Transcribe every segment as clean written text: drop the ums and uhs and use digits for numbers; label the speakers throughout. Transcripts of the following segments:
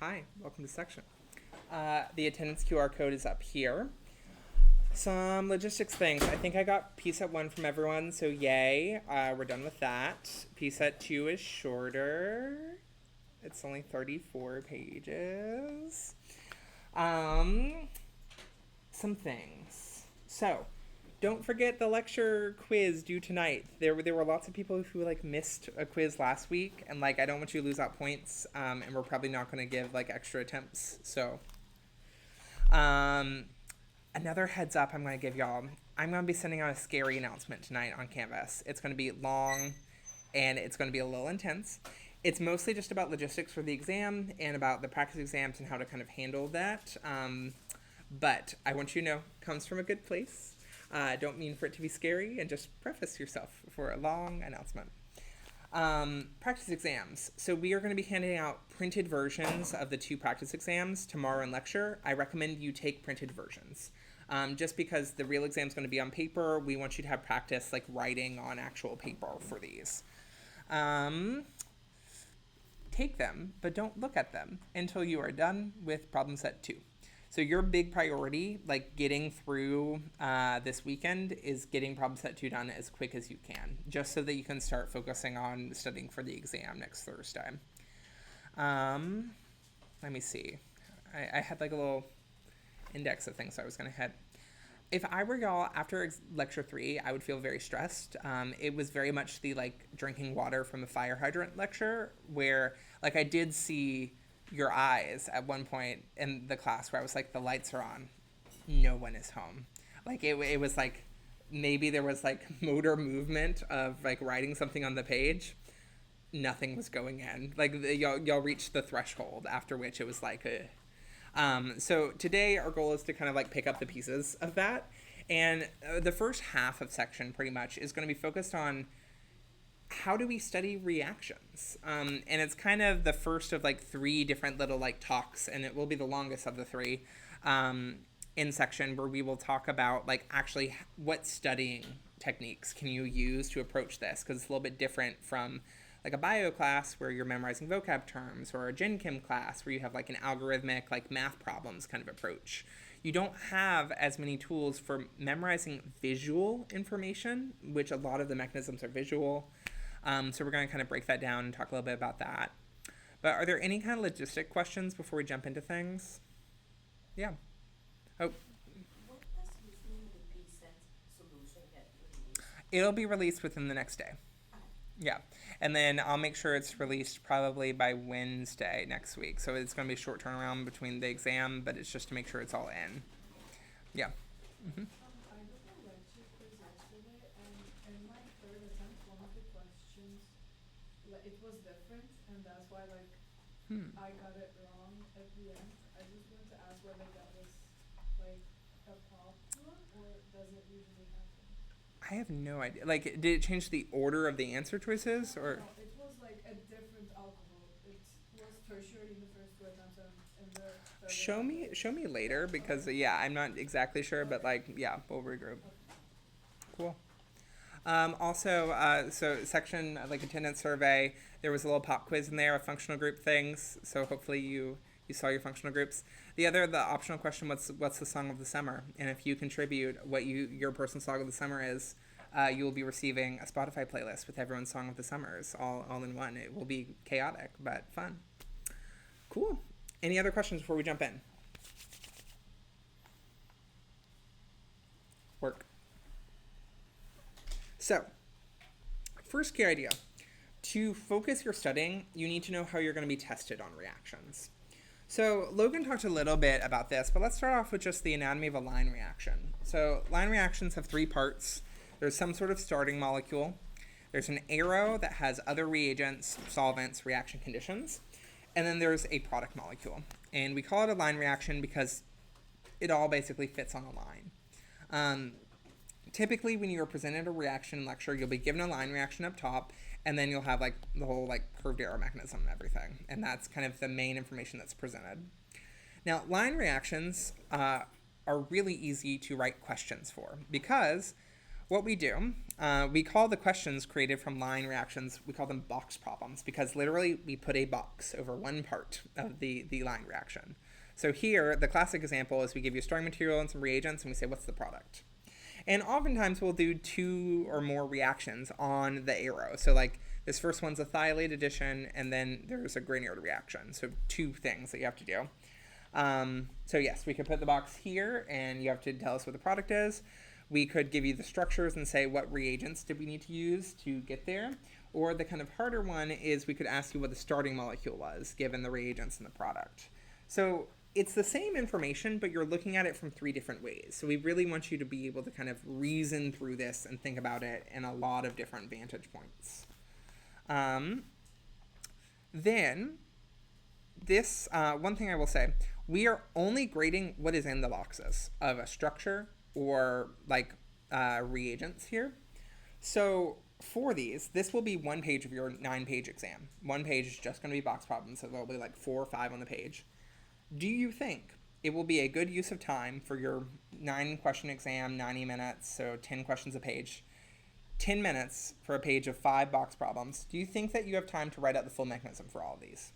Speaker 1: Hi, welcome to section. The attendance QR code is up here. Some logistics things. I think I got PSET 1 from everyone, so yay. We're done with that. PSET 2 is shorter. It's only 34 pages. Some things. So, don't forget the lecture quiz due tonight. There were lots of people who missed a quiz last week, and I don't want you to lose out points. And we're probably not going to give extra attempts. So, another heads up I'm going to give y'all. I'm going to be sending out a scary announcement tonight on Canvas. It's going to be long, and it's going to be a little intense. It's mostly just about logistics for the exam and about the practice exams and how to kind of handle that. But I want you to know, it comes from a good place. Don't mean for it to be scary, and just preface yourself for a long announcement. Practice exams. So we are going to be handing out printed versions of the 2 practice exams tomorrow in lecture. I recommend you take printed versions. Just because the real exam is going to be on paper, we want you to have practice writing on actual paper for these. Take them, but don't look at them until you are done with problem set 2. So your big priority, getting through this weekend, is getting problem set 2 done as quick as you can, just so that you can start focusing on studying for the exam next Thursday. Let me see. I had a little index of things I was going to hit. If I were y'all, after lecture 3, I would feel very stressed. It was very much the drinking water from a fire hydrant lecture, where I did see your eyes at one point in the class where I was the lights are on, no one is home. It was maybe there was motor movement of writing something on the page. Nothing was going in. Y'all reached the threshold after which it was so today our goal is to kind of pick up the pieces of that. And the first half of section pretty much is going to be focused on how do we study reactions? And it's kind of the first of 3 different little talks, and it will be the longest of the 3 in section, where we will talk about actually what studying techniques can you use to approach this, because it's a little bit different from a bio class where you're memorizing vocab terms, or a Gen Chem class where you have an algorithmic math problems kind of approach. You don't have as many tools for memorizing visual information, which a lot of the mechanisms are visual. So we're going to kind of break that down and talk a little bit about that. But are there any kind of logistic questions before we jump into things? Yeah. Oh.
Speaker 2: What does usually the PSET solution get released?
Speaker 1: It'll be released within the next day. Yeah. And then I'll make sure it's released probably by Wednesday next week. So it's going to be a short turnaround between the exam, but it's just to make sure it's all in. Yeah. Mm-hmm.
Speaker 3: I did a lecture quiz yesterday, and in my third attempt, one of the questions, it was different, and that's why I got it wrong at the end. I just wanted to ask whether that was a problem, or does it usually happen?
Speaker 1: I have no idea. Did it change the order of the answer choices, or?
Speaker 3: No, it was a different alcohol. It was tertiary in the first 2 attempts, and in the third
Speaker 1: Show me later, because I'm not exactly sure, but we'll regroup. Cool. Also, so section attendance survey, there was a little pop quiz in there of functional group things. So hopefully you saw your functional groups. The optional question, what's the song of the summer? And if you contribute what your personal song of the summer is, you will be receiving a Spotify playlist with everyone's song of the summers all in one. It will be chaotic, but fun. Cool. Any other questions before we jump in? Work. So, first key idea. To focus your studying, you need to know how you're going to be tested on reactions. So Logan talked a little bit about this, but let's start off with just the anatomy of a line reaction. So line reactions have 3 parts. There's some sort of starting molecule. There's an arrow that has other reagents, solvents, reaction conditions. And then there's a product molecule. And we call it a line reaction because it all basically fits on a line. Typically, when you are presented a reaction lecture, you'll be given a line reaction up top, and then you'll have the whole curved arrow mechanism and everything. And that's kind of the main information that's presented. Now, line reactions are really easy to write questions for, because what we do, we call the questions created from line reactions, we call them box problems, because literally we put a box over one part of the line reaction. So here, the classic example is we give you starting material and some reagents, and we say, what's the product? And oftentimes we'll do 2 or more reactions on the arrow. So like this first one's a thiolate addition, and then there's a Grignard reaction. So 2 things that you have to do. So yes, we could put the box here, and you have to tell us what the product is. We could give you the structures and say what reagents did we need to use to get there. Or the kind of harder one is we could ask you what the starting molecule was, given the reagents and the product. So it's the same information, but you're looking at it from 3 different ways. So we really want you to be able to kind of reason through this and think about it in a lot of different vantage points. Then, this, one thing I will say, we are only grading what is in the boxes of a structure or like reagents here. So for these, this will be 1 page of your 9-page exam. 1 page is just going to be box problems, so there'll be like 4 or 5 on the page. Do you think it will be a good use of time for your 9-question exam, 90 minutes, so 10 questions a page, 10 minutes for a page of 5 box problems? Do you think that you have time to write out the full mechanism for all of these?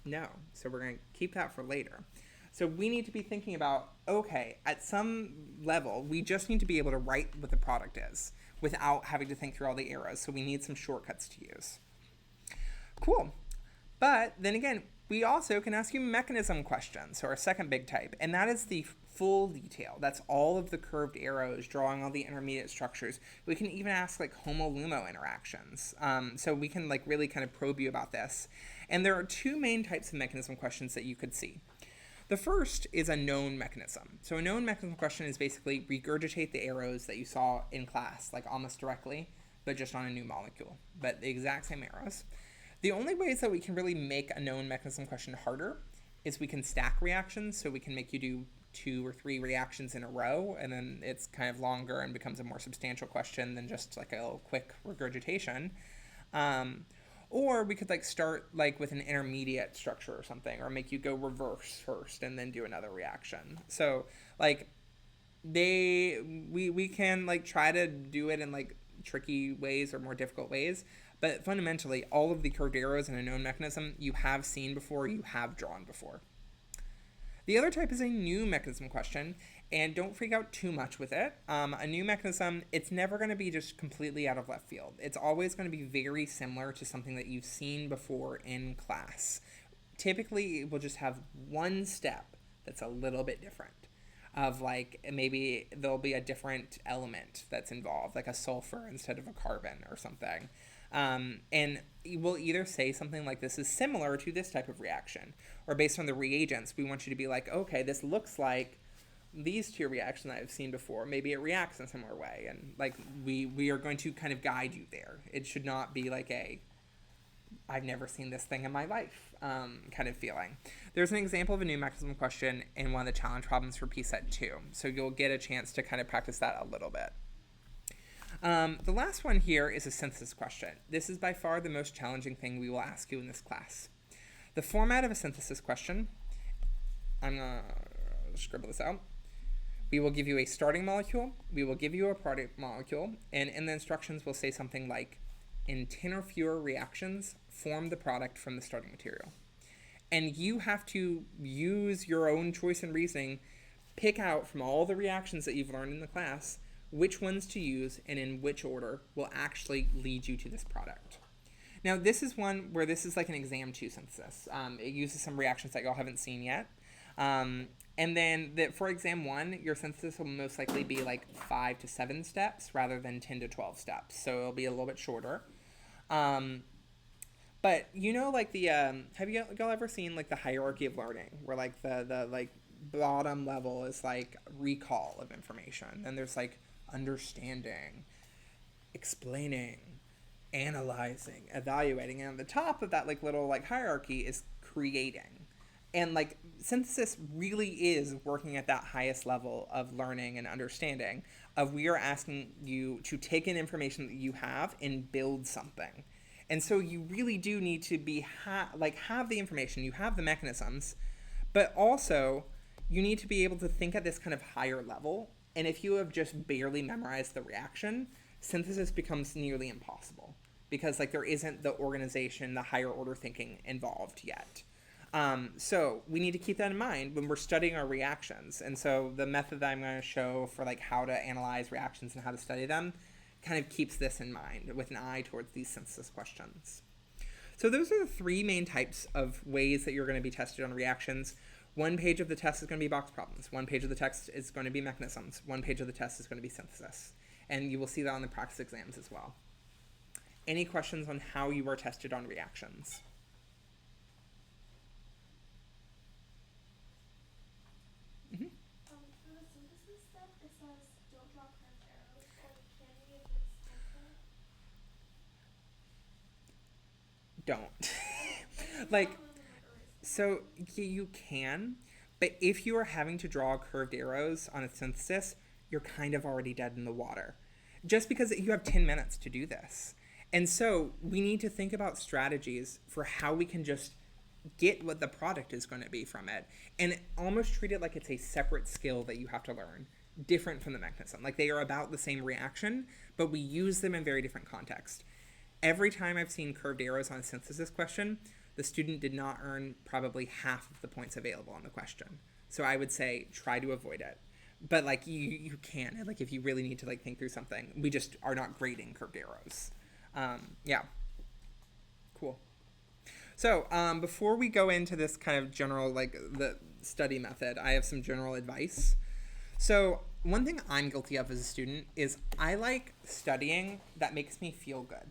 Speaker 1: No. So we're going to keep that for later. So we need to be thinking about, okay, at some level, we just need to be able to write what the product is without having to think through all the arrows. So we need some shortcuts to use. Cool. But then again, we also can ask you mechanism questions, so our second big type, and that is the full detail. That's all of the curved arrows, drawing all the intermediate structures. We can even ask like homo-lumo interactions. So we can like really kind of probe you about this. And there are 2 main types of mechanism questions that you could see. The first is a known mechanism. So a known mechanism question is basically regurgitate the arrows that you saw in class, like almost directly, but just on a new molecule, but the exact same arrows. The only ways that we can really make a known mechanism question harder is we can stack reactions, so we can make you do 2 or 3 reactions in a row, and then it's kind of longer and becomes a more substantial question than just like a little quick regurgitation. Or we could like start like with an intermediate structure or something, or make you go reverse first and then do another reaction. So like we can like try to do it in like tricky ways or more difficult ways, but fundamentally all of the curved arrows in a known mechanism you have seen before, you have drawn before. The other type is a new mechanism question, and don't freak out too much with it. A new mechanism, it's never going to be just completely out of left field. It's always going to be very similar to something that you've seen before in class. Typically, it will just have one step that's a little bit different. Of like, maybe there'll be a different element that's involved, like a sulfur instead of a carbon or something. And we'll either say something like this is similar to this type of reaction, or based on the reagents, we want you to be like, okay, this looks like these 2 reactions I've seen before. Maybe it reacts in a similar way. And like, we are going to kind of guide you there. It should not be like I've never seen this thing in my life kind of feeling. There's an example of a new mechanism question in one of the challenge problems for PSET 2. So you'll get a chance to kind of practice that a little bit. The last one here is a synthesis question. This is by far the most challenging thing we will ask you in this class. The format of a synthesis question, I'm going to scribble this out. We will give you a starting molecule, we will give you a product molecule, and in the instructions we'll say something like, in 10 or fewer reactions, form the product from the starting material. And you have to use your own choice and reasoning, pick out from all the reactions that you've learned in the class, which ones to use and in which order will actually lead you to this product. Now, this is one where this is like an exam 2 synthesis. It uses some reactions that y'all haven't seen yet. And then for exam 1, your synthesis will most likely be like 5 to 7 steps rather than 10 to 12 steps. So it'll be a little bit shorter. But you know, like the, have y'all ever seen like the hierarchy of learning where like the like bottom level is like recall of information. Then there's like understanding, explaining, analyzing, evaluating, and on the top of that like little like hierarchy is creating. And like synthesis really is working at that highest level of learning and understanding of we are asking you to take in information that you have and build something. And so you really do need to be have the information, you have the mechanisms, but also you need to be able to think at this kind of higher level And if you have just barely memorized the reaction, synthesis becomes nearly impossible because like there isn't the organization, the higher order thinking involved yet. So we need to keep that in mind when we're studying our reactions. And so the method that I'm going to show for like how to analyze reactions and how to study them kind of keeps this in mind with an eye towards these synthesis questions. So those are the three main types of ways that you're going to be tested on reactions. One page of the test is going to be box problems. One page of the text is going to be mechanisms. One page of the test is going to be synthesis. And you will see that on the practice exams as well. Any questions on how you are tested on reactions? Mm-hmm.
Speaker 4: For the synthesis step, it says don't draw curved arrows, or can we if it's simple?
Speaker 1: Don't. Like, so you can, but if you are having to draw curved arrows on a synthesis, you're kind of already dead in the water. Just because you have 10 minutes to do this. And so we need to think about strategies for how we can just get what the product is going to be from it and almost treat it like it's a separate skill that you have to learn, different from the mechanism. Like they are about the same reaction, but we use them in very different contexts. Every time I've seen curved arrows on a synthesis question, the student did not earn probably half of the points available on the question. So I would say try to avoid it. But like you can, like if you really need to like think through something, we just are not grading curved arrows. Yeah. Cool. So before we go into this kind of general, like the study method, I have some general advice. So one thing I'm guilty of as a student is I like studying that makes me feel good.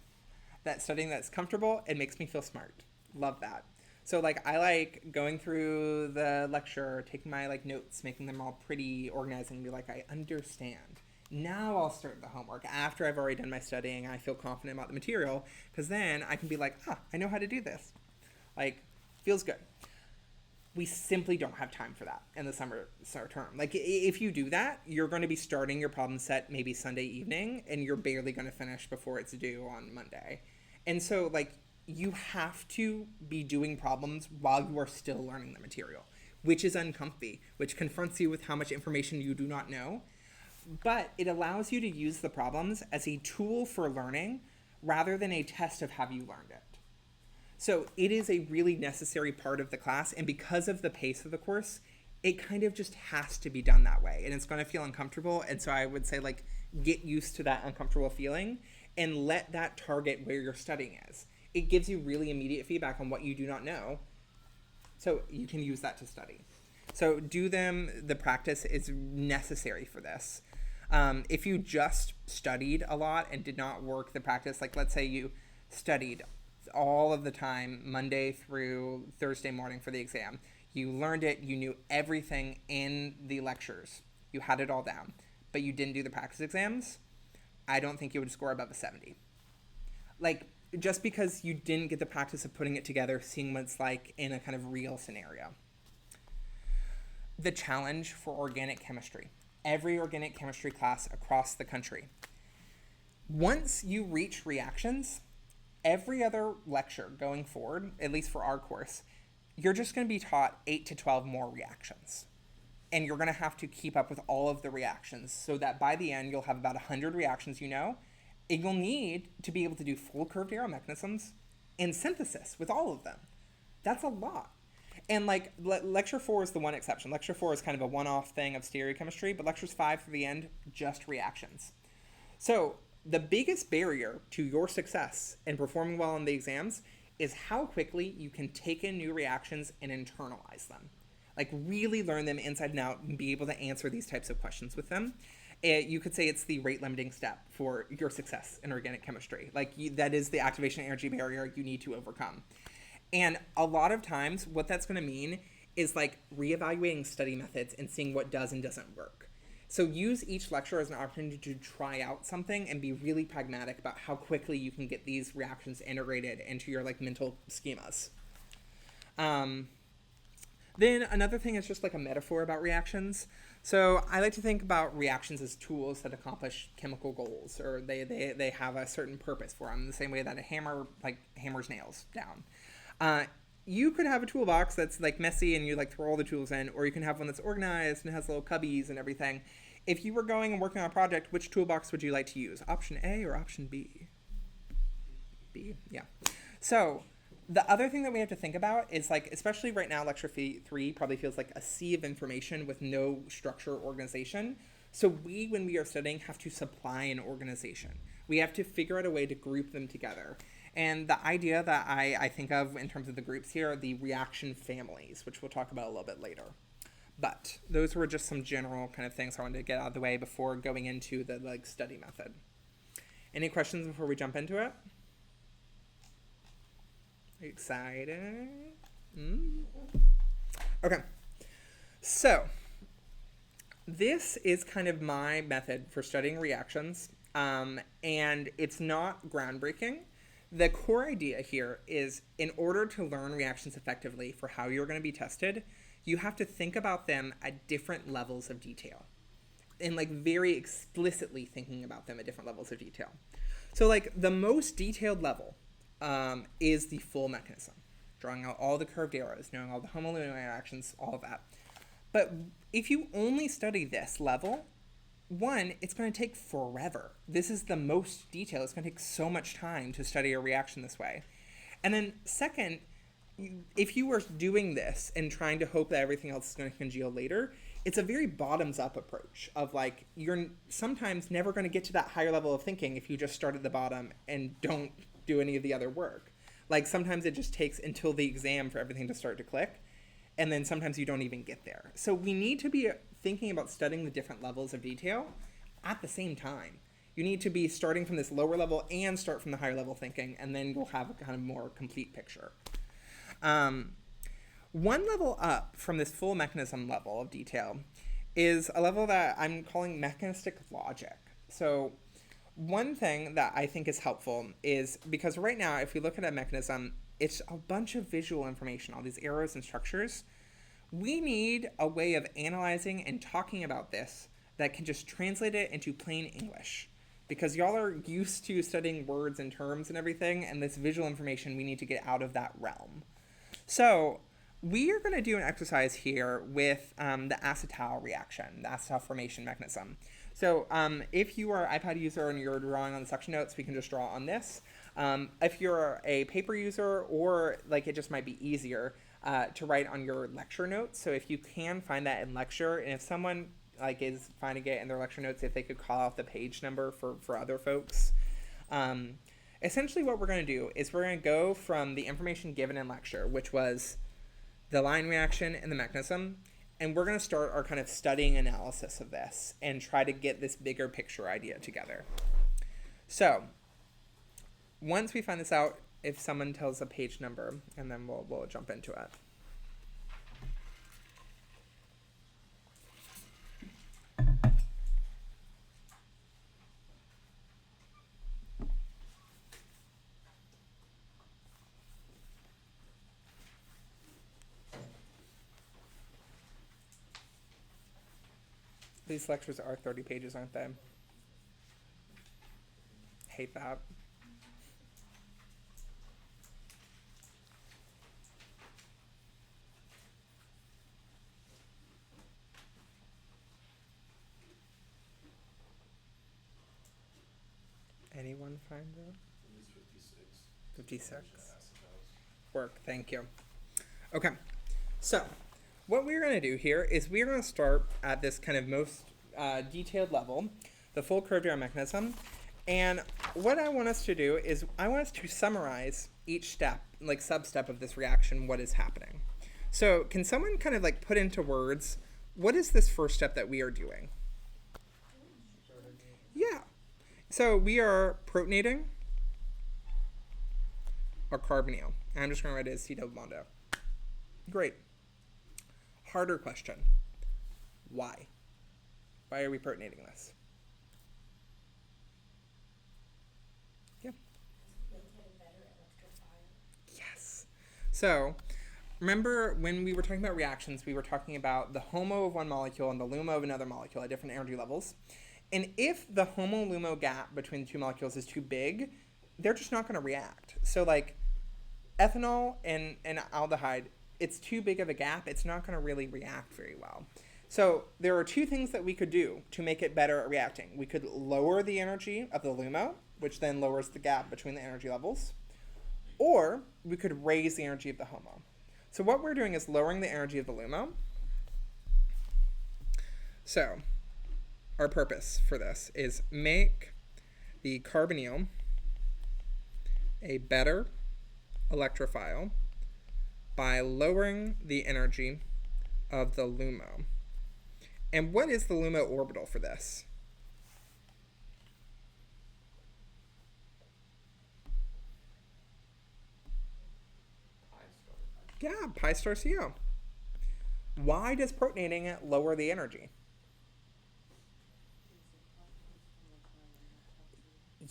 Speaker 1: That studying that's comfortable, it makes me feel smart. Love that. So like I like going through the lecture, taking my like notes, making them all pretty, organizing, and be like, I understand. Now I'll start the homework after I've already done my studying. I feel confident about the material because then I can be like, I know how to do this. Like, feels good. We simply don't have time for that in the summer term. Like, if you do that, you're going to be starting your problem set maybe Sunday evening, and you're barely going to finish before it's due on Monday. And so, like, you have to be doing problems while you are still learning the material, which is uncomfy, which confronts you with how much information you do not know. But it allows you to use the problems as a tool for learning rather than a test of have you learned it. So it is a really necessary part of the class, and because of the pace of the course, it kind of just has to be done that way, and it's going to feel uncomfortable. And so I would say, like, get used to that uncomfortable feeling and let that target where your studying is. It gives you really immediate feedback on what you do not know, so you can use that to study. So do them. The practice is necessary for this. If you just studied a lot and did not work the practice, like let's say you studied all of the time, Monday through Thursday morning for the exam. You learned it, you knew everything in the lectures. You had it all down, but you didn't do the practice exams, I don't think you would score above a 70. Like, just because you didn't get the practice of putting it together, seeing what it's like in a kind of real scenario. The challenge for organic chemistry. Every organic chemistry class across the country. Once you reach reactions, every other lecture going forward, at least for our course, you're just going to be taught 8 to 12 more reactions. And you're going to have to keep up with all of the reactions so that by the end, you'll have about 100 reactions you know, and you'll need to be able to do full curved arrow mechanisms and synthesis with all of them. That's a lot. And like lecture 4 is the one exception. Lecture 4 is kind of a one-off thing of stereochemistry, but lectures 5 for the end, just reactions. So the biggest barrier to your success in performing well on the exams is how quickly you can take in new reactions and internalize them. Like really learn them inside and out and be able to answer these types of questions with them. You could say it's the rate limiting step for your success in organic chemistry. Like that is the activation energy barrier you need to overcome. And a lot of times what that's going to mean is like reevaluating study methods and seeing what does and doesn't work. So use each lecture as an opportunity to try out something and be really pragmatic about how quickly you can get these reactions integrated into your like mental schemas. Then another thing is just like a metaphor about reactions. So I like to think about reactions as tools that accomplish chemical goals, or they have a certain purpose for them, the same way that a hammer like hammers nails down. You could have a toolbox that's like messy and you like throw all the tools in, or you can have one that's organized and has little cubbies and everything. if you were going and working on a project, which toolbox would you like to use? Option A or option B? B, yeah. So the other thing that we have to think about is like, especially right now, lecture 3 probably feels like a sea of information with no structure or organization. So we, when we are studying, have to supply an organization. We have to figure out a way to group them together. And the idea that I think of in terms of the groups here are the reaction families, which we'll talk about a little bit later. But those were just some general kind of things I wanted to get out of the way before going into the like study method. Any questions before we jump into it? Excited? Okay. So this is kind of my method for studying reactions, and it's not groundbreaking. The core idea here is in order to learn reactions effectively for how you're going to be tested, you have to think about them at different levels of detail and like very explicitly thinking about them at different levels of detail. So like the most detailed level is the full mechanism, drawing out all the curved arrows, knowing all the homoluminal interactions, all of that. But if you only study this level, one, it's going to take forever. This is the most detail. It's going to take so much time to study a reaction this way. And then second, if you were doing this and trying to hope that everything else is going to congeal later, it's a very bottoms-up approach of like, you're sometimes never going to get to that higher level of thinking if you just start at the bottom and don't do any of the other work. Like sometimes it just takes until the exam for everything to start to click. And then sometimes you don't even get there. So we need to be thinking about studying the different levels of detail at the same time. You need to be starting from this lower level and start from the higher level thinking, and then you'll have a kind of more complete picture. One level up from this full mechanism level of detail is a level that I'm calling mechanistic logic. So one thing that I think is helpful is, because right now if we look at a mechanism, it's a bunch of visual information, all these arrows and structures. We need a way of analyzing and talking about this that can just translate it into plain English. Because y'all are used to studying words and terms and everything, and this visual information, we need to get out of that realm. So we are going to do an exercise here with the acetal reaction, the acetal formation mechanism. So if you are an iPad user and you're drawing on the section notes, we can just draw on this. If you're a paper user, or like it just might be easier to write on your lecture notes. So if you can find that in lecture, and if someone like is finding it in their lecture notes, if they could call out the page number for other folks. Essentially what we're going to do is we're going to go from the information given in lecture, which was the line reaction and the mechanism, and we're going to start our kind of studying analysis of this and try to get this bigger picture idea together. So once we find this out, if someone tells a page number, and then we'll jump into it. These lectures are 30 pages, aren't they? Hate that. Anyone find it?
Speaker 5: It is 56.
Speaker 1: 56. Work, thank you. Okay, so what we're going to do here is we're going to start at this kind of most detailed level, the full curved arrow mechanism. And what I want us to do is I want us to summarize each step, like sub-step of this reaction, what is happening. So can someone kind of like put into words, what is this first step that we are doing? Yeah. So we are protonating our carbonyl. And I'm just going to write it as C double bond O. Great. Harder question. Why? Why are we protonating this? Yeah.
Speaker 2: Make it better electrifier.
Speaker 1: Yes. So remember when we were talking about reactions, we were talking about the HOMO of one molecule and the LUMO of another molecule at different energy levels. And if the HOMO-LUMO gap between the two molecules is too big, they're just not going to react. So like ethanol and aldehyde, it's too big of a gap. It's not going to really react very well. So there are two things that we could do to make it better at reacting. We could lower the energy of the LUMO, which then lowers the gap between the energy levels, or we could raise the energy of the HOMO. So what we're doing is lowering the energy of the LUMO. So our purpose for this is make the carbonyl a better electrophile by lowering the energy of the LUMO. And what is the LUMO orbital for this? Yeah, pi star CO. Why does protonating it lower the energy?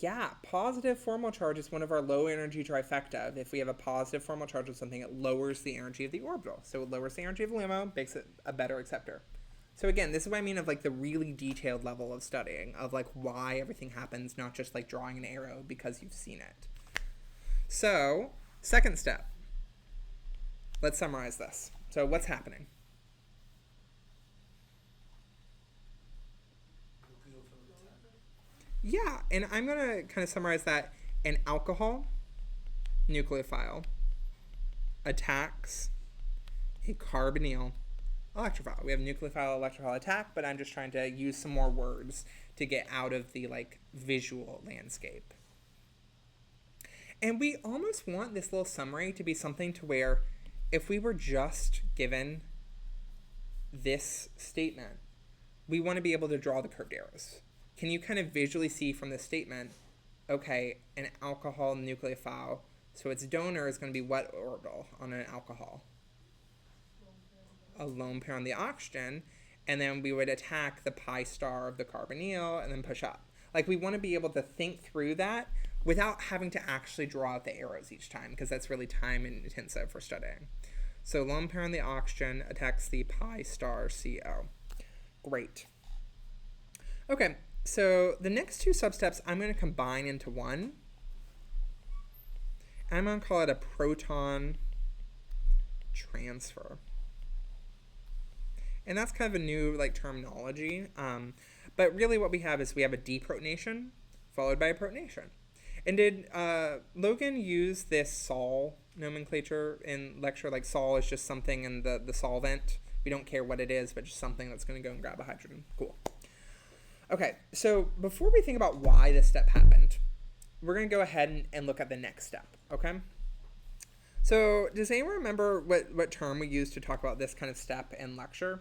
Speaker 1: Yeah, positive formal charge is one of our low energy trifecta. If we have a positive formal charge of something, it lowers the energy of the orbital. So it lowers the energy of LUMO, makes it a better acceptor. So again, this is what I mean of like the really detailed level of studying of like why everything happens, not just like drawing an arrow because you've seen it. So, second step. Let's summarize this. So what's happening? Yeah, and I'm going to kind of summarize that. An alcohol nucleophile attacks a carbonyl electrophile. We have nucleophile electrophile attack, but I'm just trying to use some more words to get out of the like visual landscape. And we almost want this little summary to be something to where if we were just given this statement, we want to be able to draw the curved arrows. Can you kind of visually see from this statement, okay, an alcohol nucleophile, so its donor is going to be what orbital on an alcohol? A lone pair on the oxygen, and then we would attack the pi star of the carbonyl and then push up. Like we want to be able to think through that without having to actually draw out the arrows each time, because that's really time intensive for studying. So lone pair on the oxygen attacks the pi star CO. Great. Okay, so the next two substeps I'm going to combine into one. I'm going to call it a proton transfer. And that's kind of a new like terminology. But really what we have is we have a deprotonation followed by a protonation. And did Logan use this sol nomenclature in lecture? Like sol is just something in the solvent. We don't care what it is, but just something that's going to go and grab a hydrogen. Cool. Okay, so before we think about why this step happened, we're going to go ahead and look at the next step, okay? So does anyone remember what term we used to talk about this kind of step in lecture?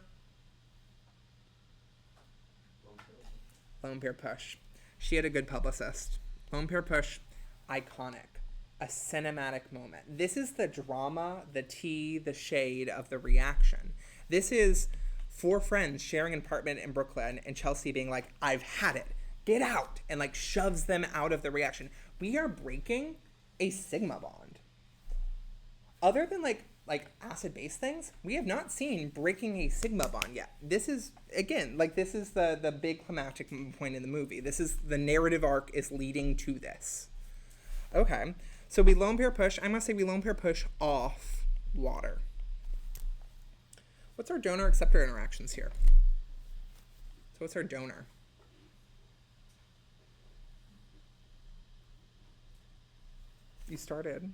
Speaker 1: Lone pair push. She had a good publicist. Lone pair push, iconic, a cinematic moment. This is the drama, the tea, the shade of the reaction. This is four friends sharing an apartment in Brooklyn and Chelsea being like, I've had it, get out, and like shoves them out of the reaction. We are breaking a sigma bond. Other than like acid-base things, we have not seen breaking a sigma bond yet. This is, again, like this is the big climactic point in the movie. This is the narrative arc is leading to this. Okay, so we lone pair push. I'm going to say we lone pair push off water. What's our donor-acceptor interactions here? So what's our donor? You started.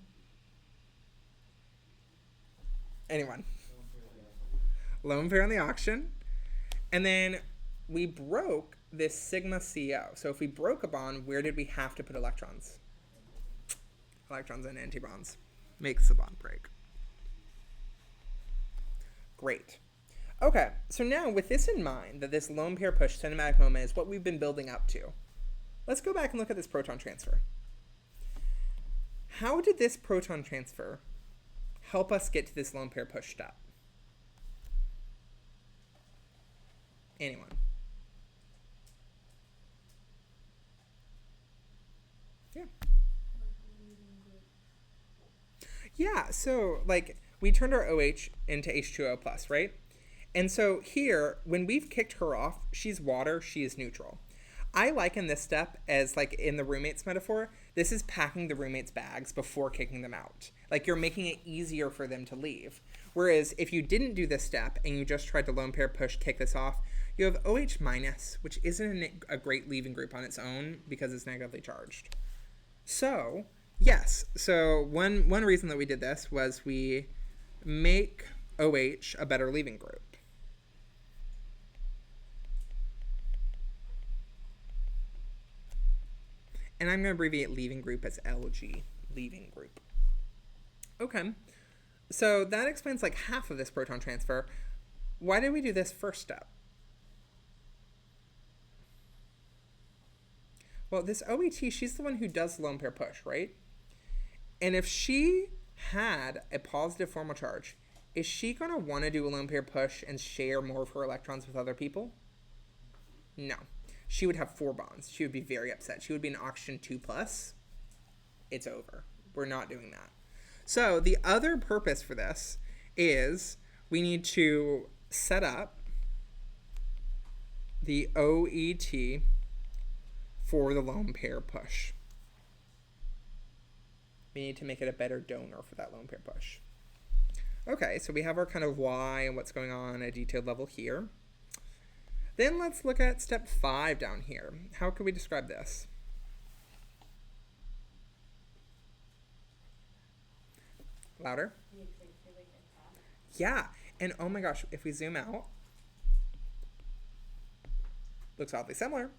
Speaker 1: Anyone? Lone pair on the oxygen. And then we broke this sigma CO. So if we broke a bond, where did we have to put electrons? Electrons and antibonds. Makes the bond break. Great. Okay, so now with this in mind, that this lone pair push cinematic moment is what we've been building up to, let's go back and look at this proton transfer. How did this proton transfer help us get to this lone pair push step? Anyone? Yeah. Yeah, so like we turned our OH into H2O plus, right? And so here, when we've kicked her off, she's water, she is neutral. I liken this step as like in the roommates metaphor. This is packing the roommates' bags before kicking them out. Like you're making it easier for them to leave. Whereas if you didn't do this step and you just tried to lone pair push kick this off, you have OH minus, which isn't a great leaving group on its own because it's negatively charged. So yes, so one reason that we did this was we make OH a better leaving group. And I'm going to abbreviate leaving group as LG, leaving group. Okay, so that explains like half of this proton transfer. Why did we do this first step? Well, this OET, she's the one who does the lone pair push, right? And if she had a positive formal charge, is she going to want to do a lone pair push and share more of her electrons with other people? No. She would have 4 bonds. She would be very upset. She would be an oxygen 2+. It's over. We're not doing that. So the other purpose for this is we need to set up the OET for the lone pair push. We need to make it a better donor for that lone pair push. Okay, so we have our kind of why and what's going on at a detailed level here. Then let's look at step 5 down here. How could we describe this? Louder? Yeah, and oh my gosh, if we zoom out, looks oddly similar.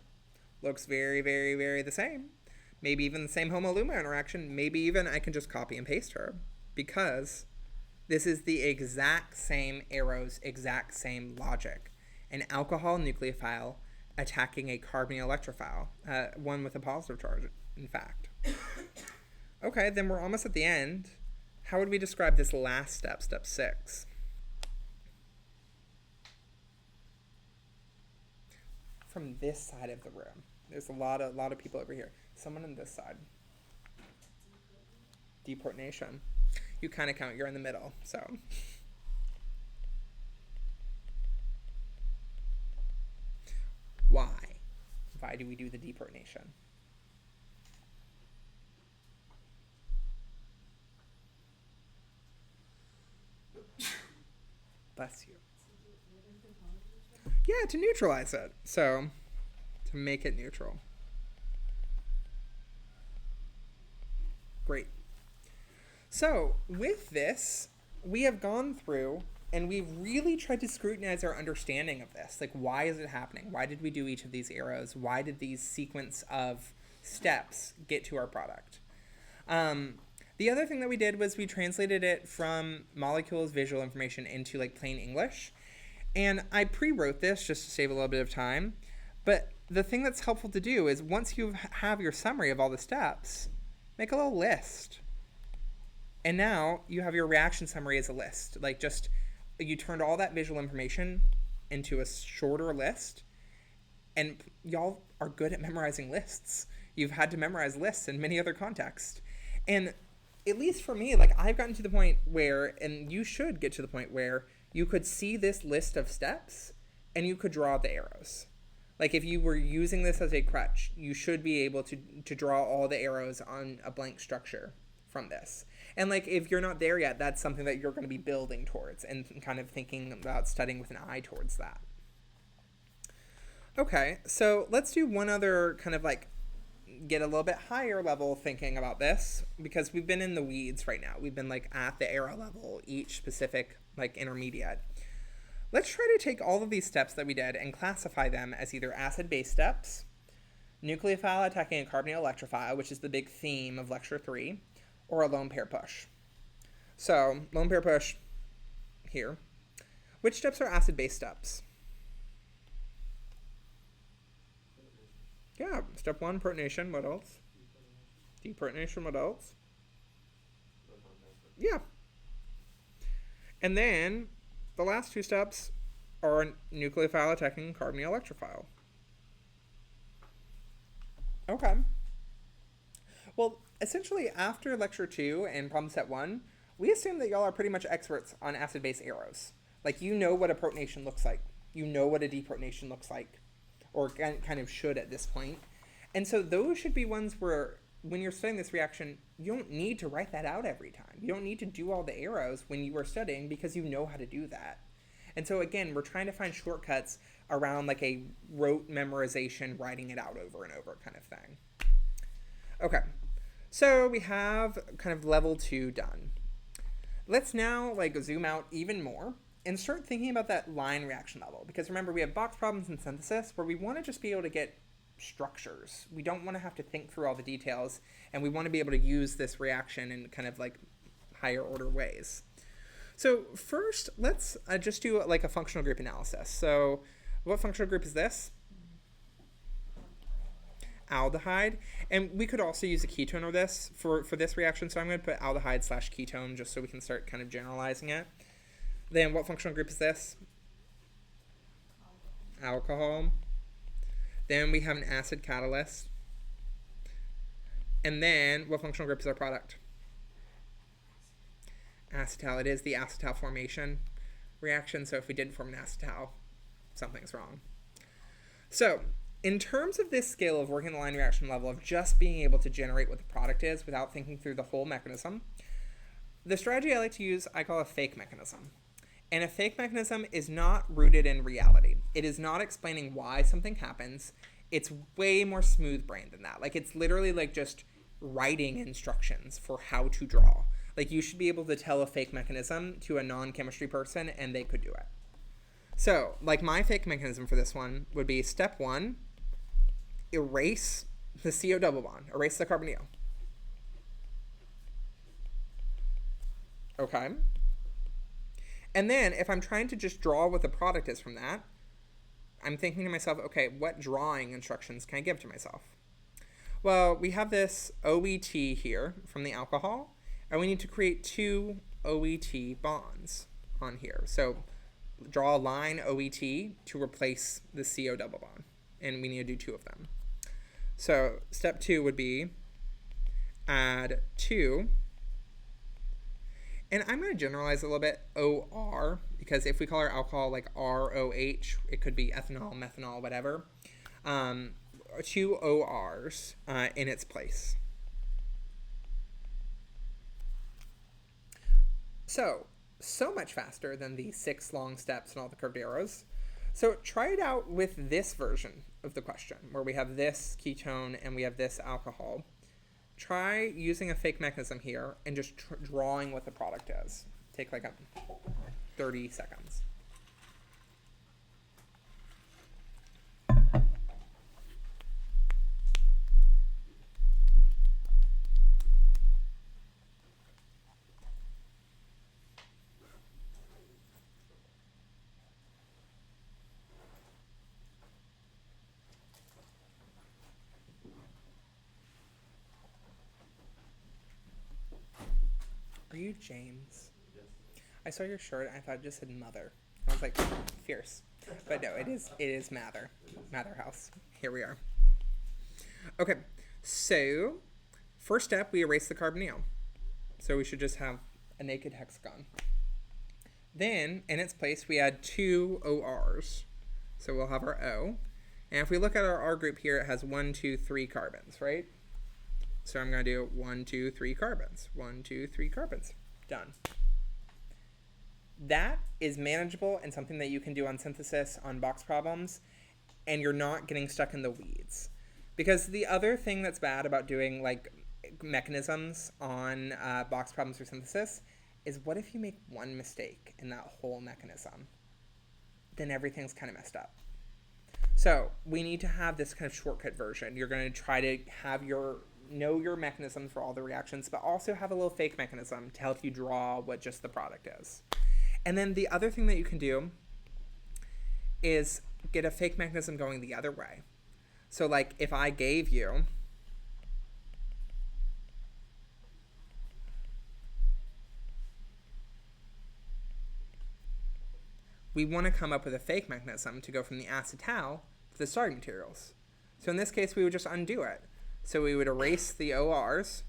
Speaker 1: Looks very, very, very the same. Maybe even the same HOMO-LUMO interaction. Maybe even I can just copy and paste her because this is the exact same arrows, exact same logic. An alcohol nucleophile attacking a carbonyl electrophile, one with a positive charge, in fact. Okay, then we're almost at the end. How would we describe this last step, step 6? From this side of the room. There's a lot of people over here. Someone on this side. Deprotonation. You kind of count, you're in the middle, so. Why? Why do we do the deprotonation? Bless you. Yeah, to neutralize it. So, to make it neutral. Great. So, with this, we have gone through and we've really tried to scrutinize our understanding of this. Like, why is it happening? Why did we do each of these arrows? Why did these sequence of steps get to our product? The other thing that we did was we translated it from molecules visual information into like plain English. And I pre-wrote this just to save a little bit of time. But the thing that's helpful to do is once you have your summary of all the steps, make a little list. And now you have your reaction summary as a list. Like just, you turned all that visual information into a shorter list. And y'all are good at memorizing lists. You've had to memorize lists in many other contexts. And at least for me, like I've gotten to the point where, and you should get to the point where you could see this list of steps and you could draw the arrows. Like if you were using this as a crutch, you should be able to draw all the arrows on a blank structure from this. And like if you're not there yet, that's something that you're going to be building towards and kind of thinking about studying with an eye towards that. Okay, so let's do one other kind of like get a little bit higher level thinking about this because we've been in the weeds right now. We've been like at the arrow level, each specific like intermediate. Let's try to take all of these steps that we did and classify them as either acid-base steps, nucleophile attacking a carbonyl electrophile, which is the big theme of lecture 3, or a lone pair push. So lone pair push here. Which steps are acid-base steps? Yeah, step 1, protonation. What else? Deprotonation. What else? Yeah. And then the last 2 steps are nucleophile attacking carbonyl electrophile. Okay. Well, essentially after lecture 2 and problem set 1, we assume that y'all are pretty much experts on acid-base arrows. Like you know what a protonation looks like. You know what a deprotonation looks like. or kind of should at this point. And so those should be ones where when you're studying this reaction, you don't need to write that out every time. You don't need to do all the arrows when you are studying because you know how to do that. And so again, we're trying to find shortcuts around like a rote memorization, writing it out over and over kind of thing. Okay, so we have kind of level 2 done. Let's now like zoom out even more and start thinking about that line reaction level. Because remember, we have box problems and synthesis where we want to just be able to get structures. We don't want to have to think through all the details, and we want to be able to use this reaction in kind of like higher order ways. So first, let's just do like a functional group analysis. So what functional group is this? Aldehyde. And we could also use a ketone or this for this reaction, so I'm going to put aldehyde / ketone just so we can start kind of generalizing it. Then what functional group is this? Alcohol. Then we have an acid catalyst. And then what functional group is our product? Acetal. It is the acetal formation reaction, so if we didn't form an acetal, something's wrong. So in terms of this scale of working the line reaction level of just being able to generate what the product is without thinking through the whole mechanism, the strategy I like to use I call a fake mechanism. And a fake mechanism is not rooted in reality. It is not explaining why something happens. It's way more smooth-brained than that. Like, it's literally like just writing instructions for how to draw. Like, you should be able to tell a fake mechanism to a non-chemistry person, and they could do it. So, like, my fake mechanism for this one would be step 1, erase the CO double bond, erase the carbonyl. Okay. And then if I'm trying to just draw what the product is from that, I'm thinking to myself, okay, what drawing instructions can I give to myself? Well, we have this OET here from the alcohol, and we need to create 2 OET bonds on here. So draw a line OET to replace the CO double bond, and we need to do 2 of them. So step 2 would be add 2. And I'm going to generalize a little bit, OR, because if we call our alcohol like ROH, it could be ethanol, methanol, whatever. 2 ORs in its place. So much faster than the 6 long steps and all the curved arrows. So try it out with this version of the question, where we have this ketone and we have this alcohol. Try using a fake mechanism here and just drawing what the product is. Take like 30 seconds. Are you James?
Speaker 5: Yes.
Speaker 1: I saw your shirt and I thought it just said mother. I was like, fierce. But no, it is Mather. Mather House. Here we are. Okay, so first step, we erase the carbonyl. So we should just have a naked hexagon. Then, in its place, we add 2 ORs. So we'll have our O. And if we look at our R group here, it has 1, 2, 3 carbons, right? So I'm going to do 1, 2, 3 carbons. 1, 2, 3 carbons. Done. That is manageable and something that you can do on synthesis on box problems, and you're not getting stuck in the weeds. Because the other thing that's bad about doing like mechanisms on box problems for synthesis is what if you make one mistake in that whole mechanism? Then everything's kind of messed up. So we need to have this kind of shortcut version. You're going to try to have know your mechanism for all the reactions, but also have a little fake mechanism to help you draw what just the product is. And then the other thing that you can do is get a fake mechanism going the other way. So like if I gave you we want to come up with a fake mechanism to go from the acetal to the starting materials. So in this case, we would just undo it. So we would erase the ORs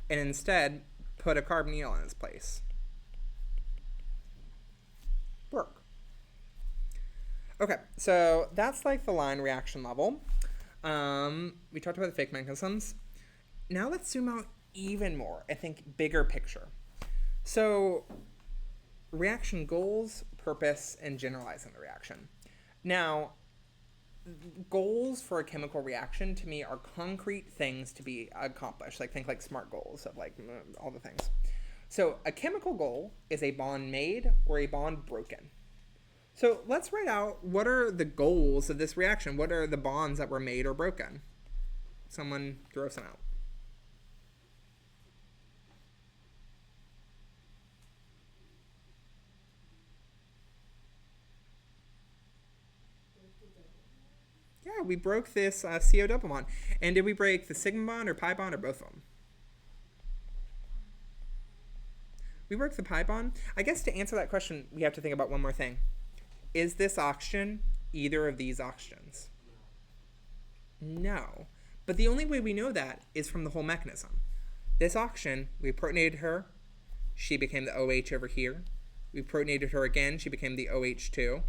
Speaker 1: and instead put a carbonyl in its place. Work. Okay, so that's like the line reaction level. We talked about the fake mechanisms. Now let's zoom out even more and think bigger picture. So reaction goals, purpose, and generalizing the reaction. Now, goals for a chemical reaction to me are concrete things to be accomplished. Like think like SMART goals of like all the things. So a chemical goal is a bond made or a bond broken. So let's write out what are the goals of this reaction. What are the bonds that were made or broken? Someone throw some out. Yeah, we broke this CO double bond. And did we break the sigma bond or pi bond or both of them? We broke the pi bond. I guess to answer that question, we have to think about one more thing. Is this oxygen either of these oxygens? No. But the only way we know that is from the whole mechanism. This oxygen, we protonated her. She became the OH over here. We protonated her again. She became the OH2.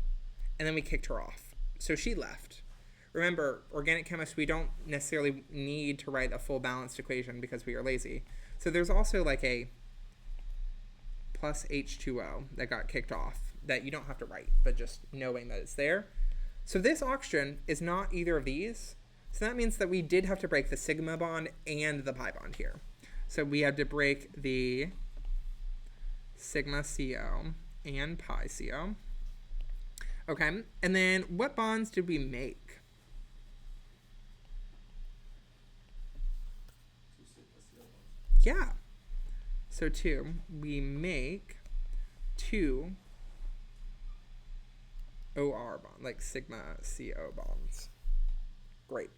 Speaker 1: And then we kicked her off. So she left. Remember, organic chemists, we don't necessarily need to write a full balanced equation because we are lazy. So there's also like a plus H2O that got kicked off that you don't have to write, but just knowing that it's there. So this oxygen is not either of these. So that means that we did have to break the sigma bond and the pi bond here. So we had to break the sigma CO and pi CO. Okay, and then what bonds did we make? Yeah. So we make 2 OR bond, like sigma CO bonds. Great.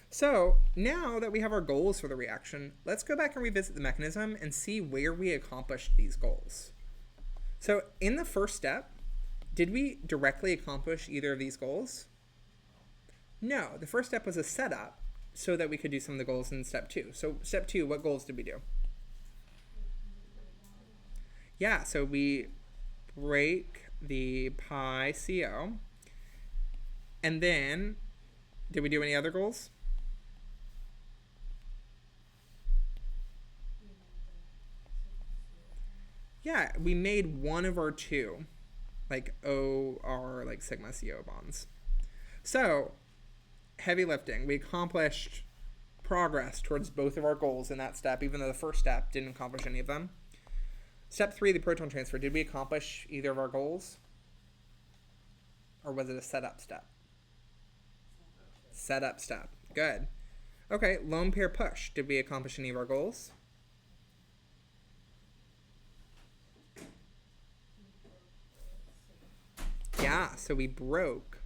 Speaker 1: So now that we have our goals for the reaction, let's go back and revisit the mechanism and see where we accomplished these goals. So in the first step, did we directly accomplish either of these goals? No, the first step was a setup so that we could do some of the goals in step 2. So step 2, what goals did we do? Yeah, so we break the pi CO. And then, did we do any other goals? Yeah, we made one of our 2, like OR, like sigma CO bonds. So, heavy lifting. We accomplished progress towards both of our goals in that step, even though the first step didn't accomplish any of them. Step 3, the proton transfer. Did we accomplish either of our goals? Or was it a setup step? Setup step. Good. Okay, lone pair push. Did we accomplish any of our goals? Yeah, so we broke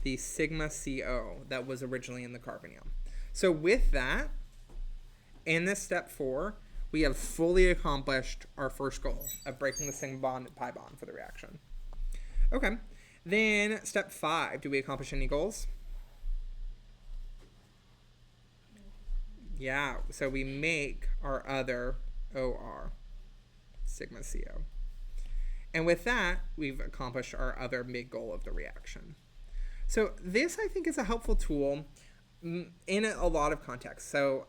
Speaker 1: the sigma CO that was originally in the carbonyl. So with that, in this step 4, we have fully accomplished our first goal of breaking the sigma bond and pi bond for the reaction. Okay, then step 5, do we accomplish any goals? Yeah, so we make our other OR, sigma CO. And with that, we've accomplished our other mid goal of the reaction. So this, I think, is a helpful tool in a lot of contexts. So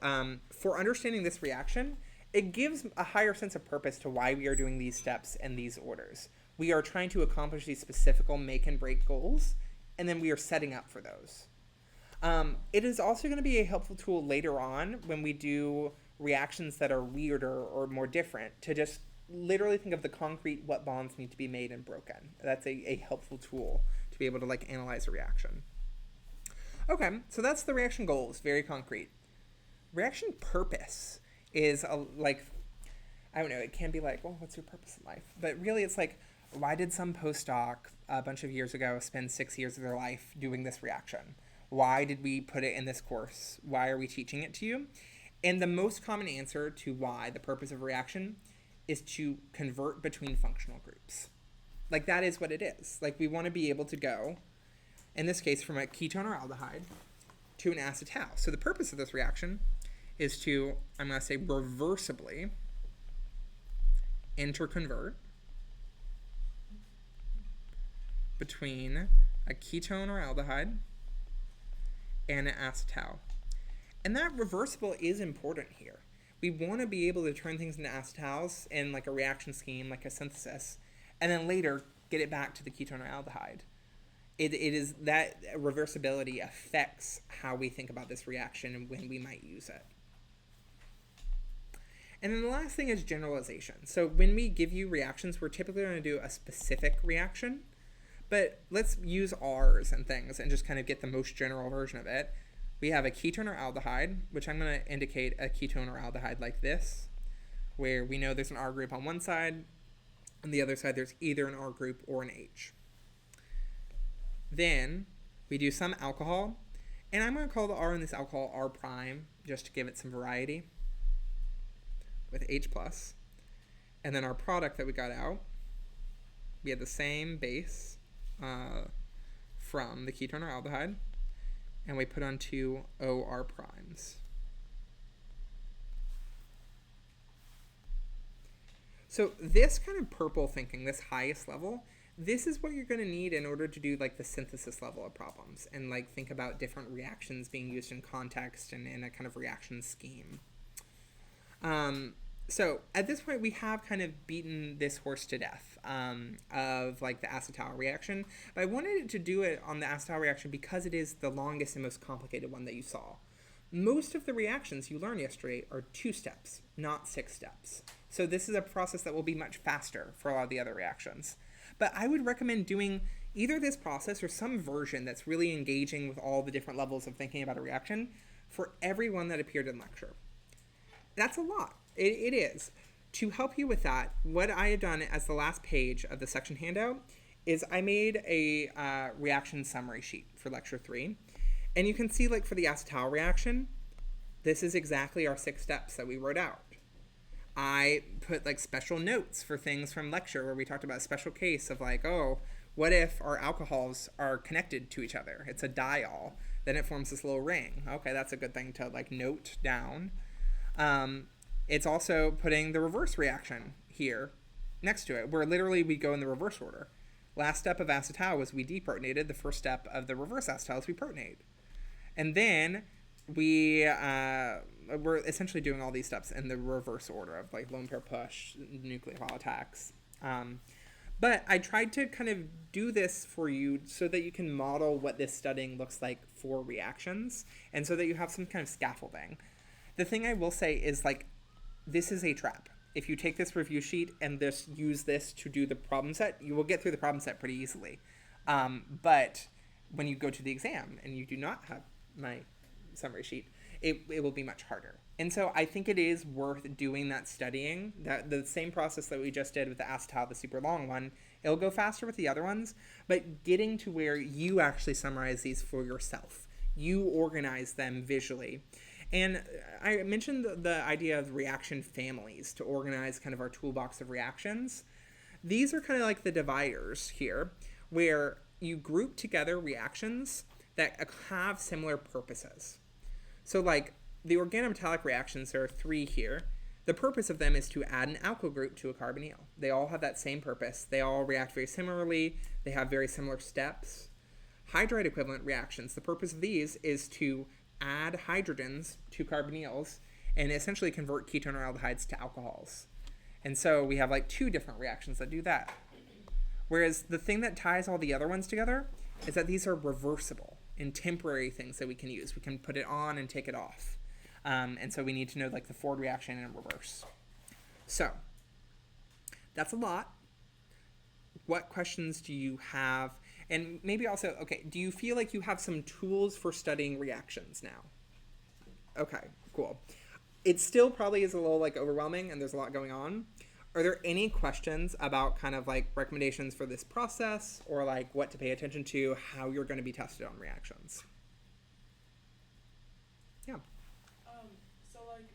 Speaker 1: for understanding this reaction, it gives a higher sense of purpose to why we are doing these steps and these orders. We are trying to accomplish these specific make and break goals, and then we are setting up for those. It is also going to be a helpful tool later on when we do reactions that are weirder or more different to just literally think of the concrete what bonds need to be made and broken. That's a helpful tool to be able to like analyze a reaction. Okay, so that's the reaction goals, very concrete. Reaction purpose is I don't know, it can be like, well, what's your purpose in life? But really it's like, why did some postdoc a bunch of years ago spend 6 years of their life doing this reaction? Why did we put it in this course? Why are we teaching it to you? And the most common answer to why the purpose of a reaction is to convert between functional groups. Like that is what it is. Like we want to be able to go, in this case, from a ketone or aldehyde to an acetal. So the purpose of this reaction is to, I'm going to say, reversibly interconvert between a ketone or aldehyde and an acetal. And that reversible is important here. We want to be able to turn things into acetals in like a reaction scheme, like a synthesis, and then later get it back to the ketone or aldehyde. It is that reversibility affects how we think about this reaction and when we might use it. And then the last thing is generalization. So when we give you reactions, we're typically going to do a specific reaction, but let's use R's and things and just kind of get the most general version of it. We have a ketone or aldehyde, which I'm going to indicate a ketone or aldehyde like this, where we know there's an R group on one side, on the other side there's either an R group or an H. Then we do some alcohol, and I'm going to call the R in this alcohol R prime, just to give it some variety, with H plus. And then our product that we got out, we had the same base from the ketone or aldehyde, and we put on two OR primes. So this kind of purple thinking, this highest level, this is what you're going to need in order to do like the synthesis level of problems and like think about different reactions being used in context and in a kind of reaction scheme. So at this point we have kind of beaten this horse to death of like the acetal reaction, but I wanted to do it on the acetal reaction because it is the longest and most complicated one that you saw. Most of the reactions you learned yesterday are 2 steps, not 6 steps. So this is a process that will be much faster for a lot of the other reactions. But I would recommend doing either this process or some version that's really engaging with all the different levels of thinking about a reaction for everyone that appeared in lecture. That's a lot. It is. To help you with that, what I had done as the last page of the section handout is I made a reaction summary sheet for lecture 3. And you can see like for the acetal reaction, this is exactly our 6 steps that we wrote out. I put like special notes for things from lecture where we talked about a special case of like, oh, what if our alcohols are connected to each other? It's a diol. Then it forms this little ring. Okay, that's a good thing to like note down. It's also putting the reverse reaction here next to it, where literally we go in the reverse order. Last step of acetal was we deprotonated. The first step of the reverse acetal is we protonate. And then we're essentially doing all these steps in the reverse order of like lone pair push, nucleophile attacks. But I tried to kind of do this for you so that you can model what this studying looks like for reactions and so that you have some kind of scaffolding. The thing I will say is like, this is a trap. If you take this review sheet and just use this to do the problem set, you will get through the problem set pretty easily. But when you go to the exam and you do not have my summary sheet, it will be much harder. And so I think it is worth doing that studying, that the same process that we just did with the acetal, the super long one. It'll go faster with the other ones, but getting to where you actually summarize these for yourself. You organize them visually. And I mentioned the idea of reaction families to organize kind of our toolbox of reactions. These are kind of like the dividers here, where you group together reactions that have similar purposes. So like the organometallic reactions, there are 3 here. The purpose of them is to add an alkyl group to a carbonyl. They all have that same purpose. They all react very similarly. They have very similar steps. Hydride equivalent reactions, the purpose of these is to add hydrogens to carbonyls and essentially convert ketone or aldehydes to alcohols. And so we have like 2 different reactions that do that. Whereas the thing that ties all the other ones together is that these are reversible and temporary things that we can use. We can put it on and take it off. And so we need to know like the forward reaction and reverse. So that's a lot. What questions do you have? And maybe also, okay, do you feel like you have some tools for studying reactions now? Okay, cool. It still probably is a little like overwhelming and there's a lot going on. Are there any questions about kind of like recommendations for this process or like what to pay attention to, how you're going to be tested on reactions? Yeah.
Speaker 5: So like,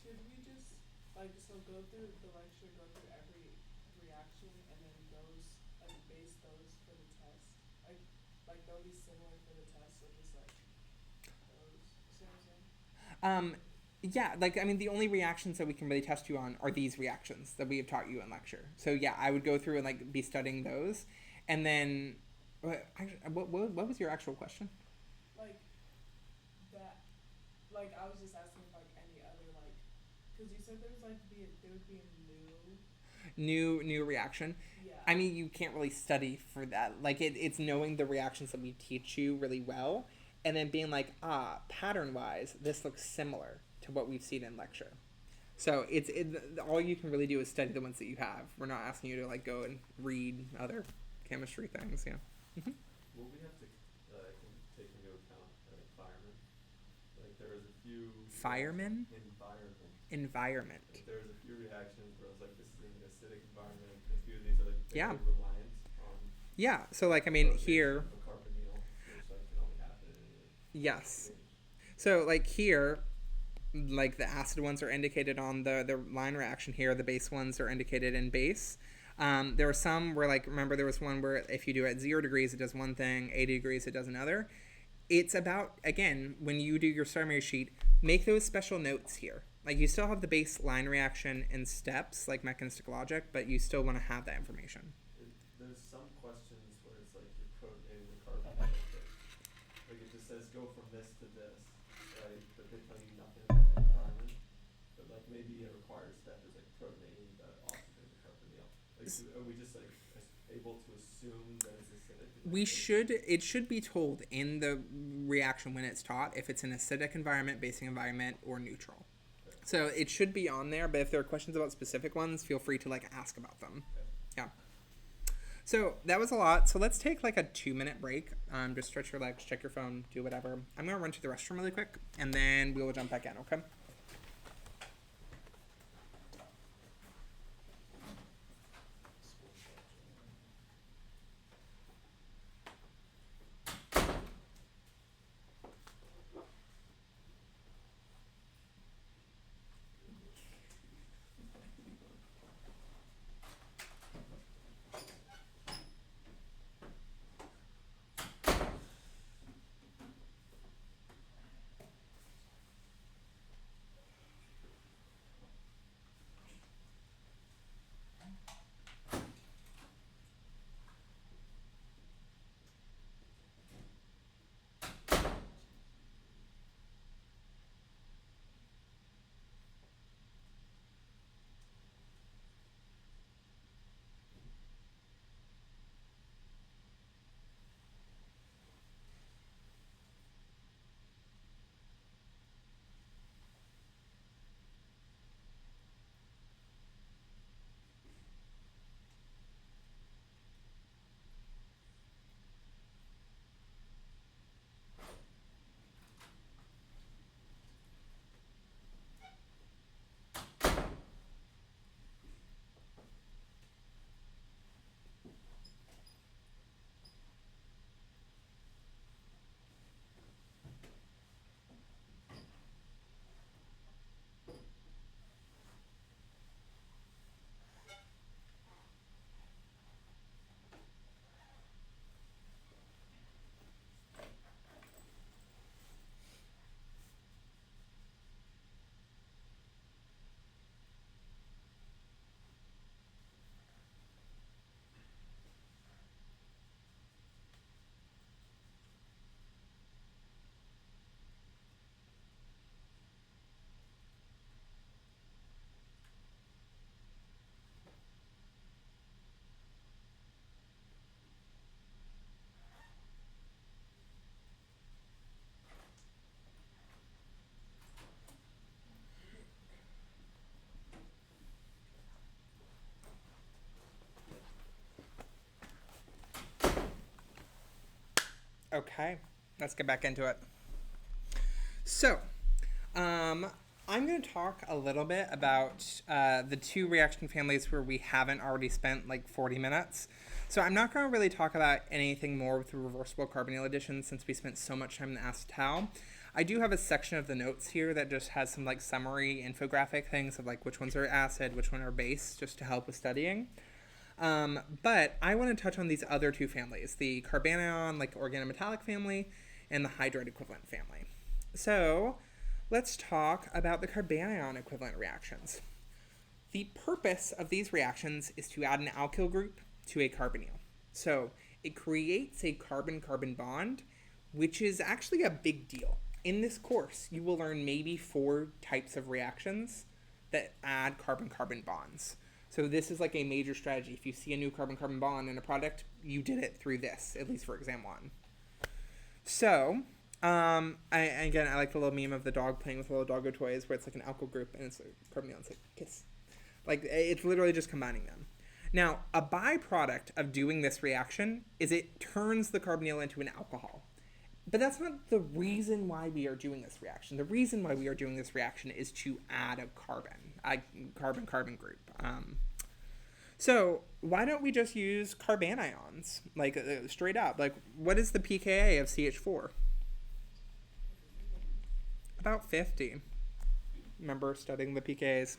Speaker 5: should we just like, so go through the lecture, go through every reaction and then those, like base those for the test? Like they'll be similar for the test, so just like those, see what I'm saying?
Speaker 1: Yeah, like, I mean, the only reactions that we can really test you on are these reactions that we have taught you in lecture. So yeah, I would go through and like be studying those. And then, what was your actual question?
Speaker 5: Like that, like I was just asking if like any other like, cause you said there was like there would be a
Speaker 1: New reaction.
Speaker 5: yeah.
Speaker 1: I mean, you can't really study for that. Like, it's knowing the reactions that we teach you really well, and then being like, pattern wise, this looks similar to what we've seen in lecture. So all you can really do is study the ones that you have. We're not asking you to like go and read other chemistry things. Yeah.
Speaker 6: Will we have to take into account environment? Like there was a few
Speaker 1: Firemen? Environment.
Speaker 6: Like, there was a few reactions where I was like, this is an acidic environment. A few of these are like
Speaker 1: Yeah.
Speaker 6: very reliant on
Speaker 1: Yeah. So like I mean
Speaker 6: carbonation
Speaker 1: here.
Speaker 6: of carbonyl, which like can only happen in a
Speaker 1: Yes.
Speaker 6: range.
Speaker 1: So like here, like the acid ones are indicated on the line reaction here. The base ones are indicated in base. There were some where like remember there was one where if you do it at 0 degrees it does one thing, 80 degrees it does another. It's about again when you do your summary sheet, make those special notes here. Like you still have the base line reaction and steps like mechanistic logic, but you still want to have that information.
Speaker 6: There's some questions where it's like you're protonating the carbon molecule. Like it just says go from this to this, right? But they tell you nothing about the environment. But like maybe a required step is like protonating the oxygen to carbonyl. Like are we just like able to assume that it's acidic?
Speaker 1: It should be told in the reaction when it's taught if it's an acidic environment, basing environment, or neutral. So it should be on there, but if there are questions about specific ones, feel free to like ask about them. Yeah. So that was a lot. So let's take like a 2-minute break. Just stretch your legs, check your phone, do whatever. I'm gonna run to the restroom really quick, and then we will jump back in. Okay. Okay, let's get back into it. So, I'm going to talk a little bit about the 2 reaction families where we haven't already spent like 40 minutes. So I'm not going to really talk about anything more with the reversible carbonyl addition since we spent so much time in the acetal. I do have a section of the notes here that just has some like summary infographic things of like which ones are acid, which one are base, just to help with studying. But I want to touch on these other 2 families, the carbanion, like organometallic family, and the hydride equivalent family. So let's talk about the carbanion equivalent reactions. The purpose of these reactions is to add an alkyl group to a carbonyl. So it creates a carbon-carbon bond, which is actually a big deal. In this course, you will learn maybe 4 types of reactions that add carbon-carbon bonds. So this is like a major strategy. If you see a new carbon-carbon bond in a product, you did it through this, at least for exam 1. So, I like the little meme of the dog playing with little doggo toys where it's like an alkyl group and it's a carbonyl, it's like kiss. Like, it's literally just combining them. Now, a byproduct of doing this reaction is it turns the carbonyl into an alcohol. But that's not the reason why we are doing this reaction. The reason why we are doing this reaction is to add a carbon-carbon group. So why don't we just use carbanions, like straight up? Like, what is the pKa of CH4? About 50. Remember studying the pKas.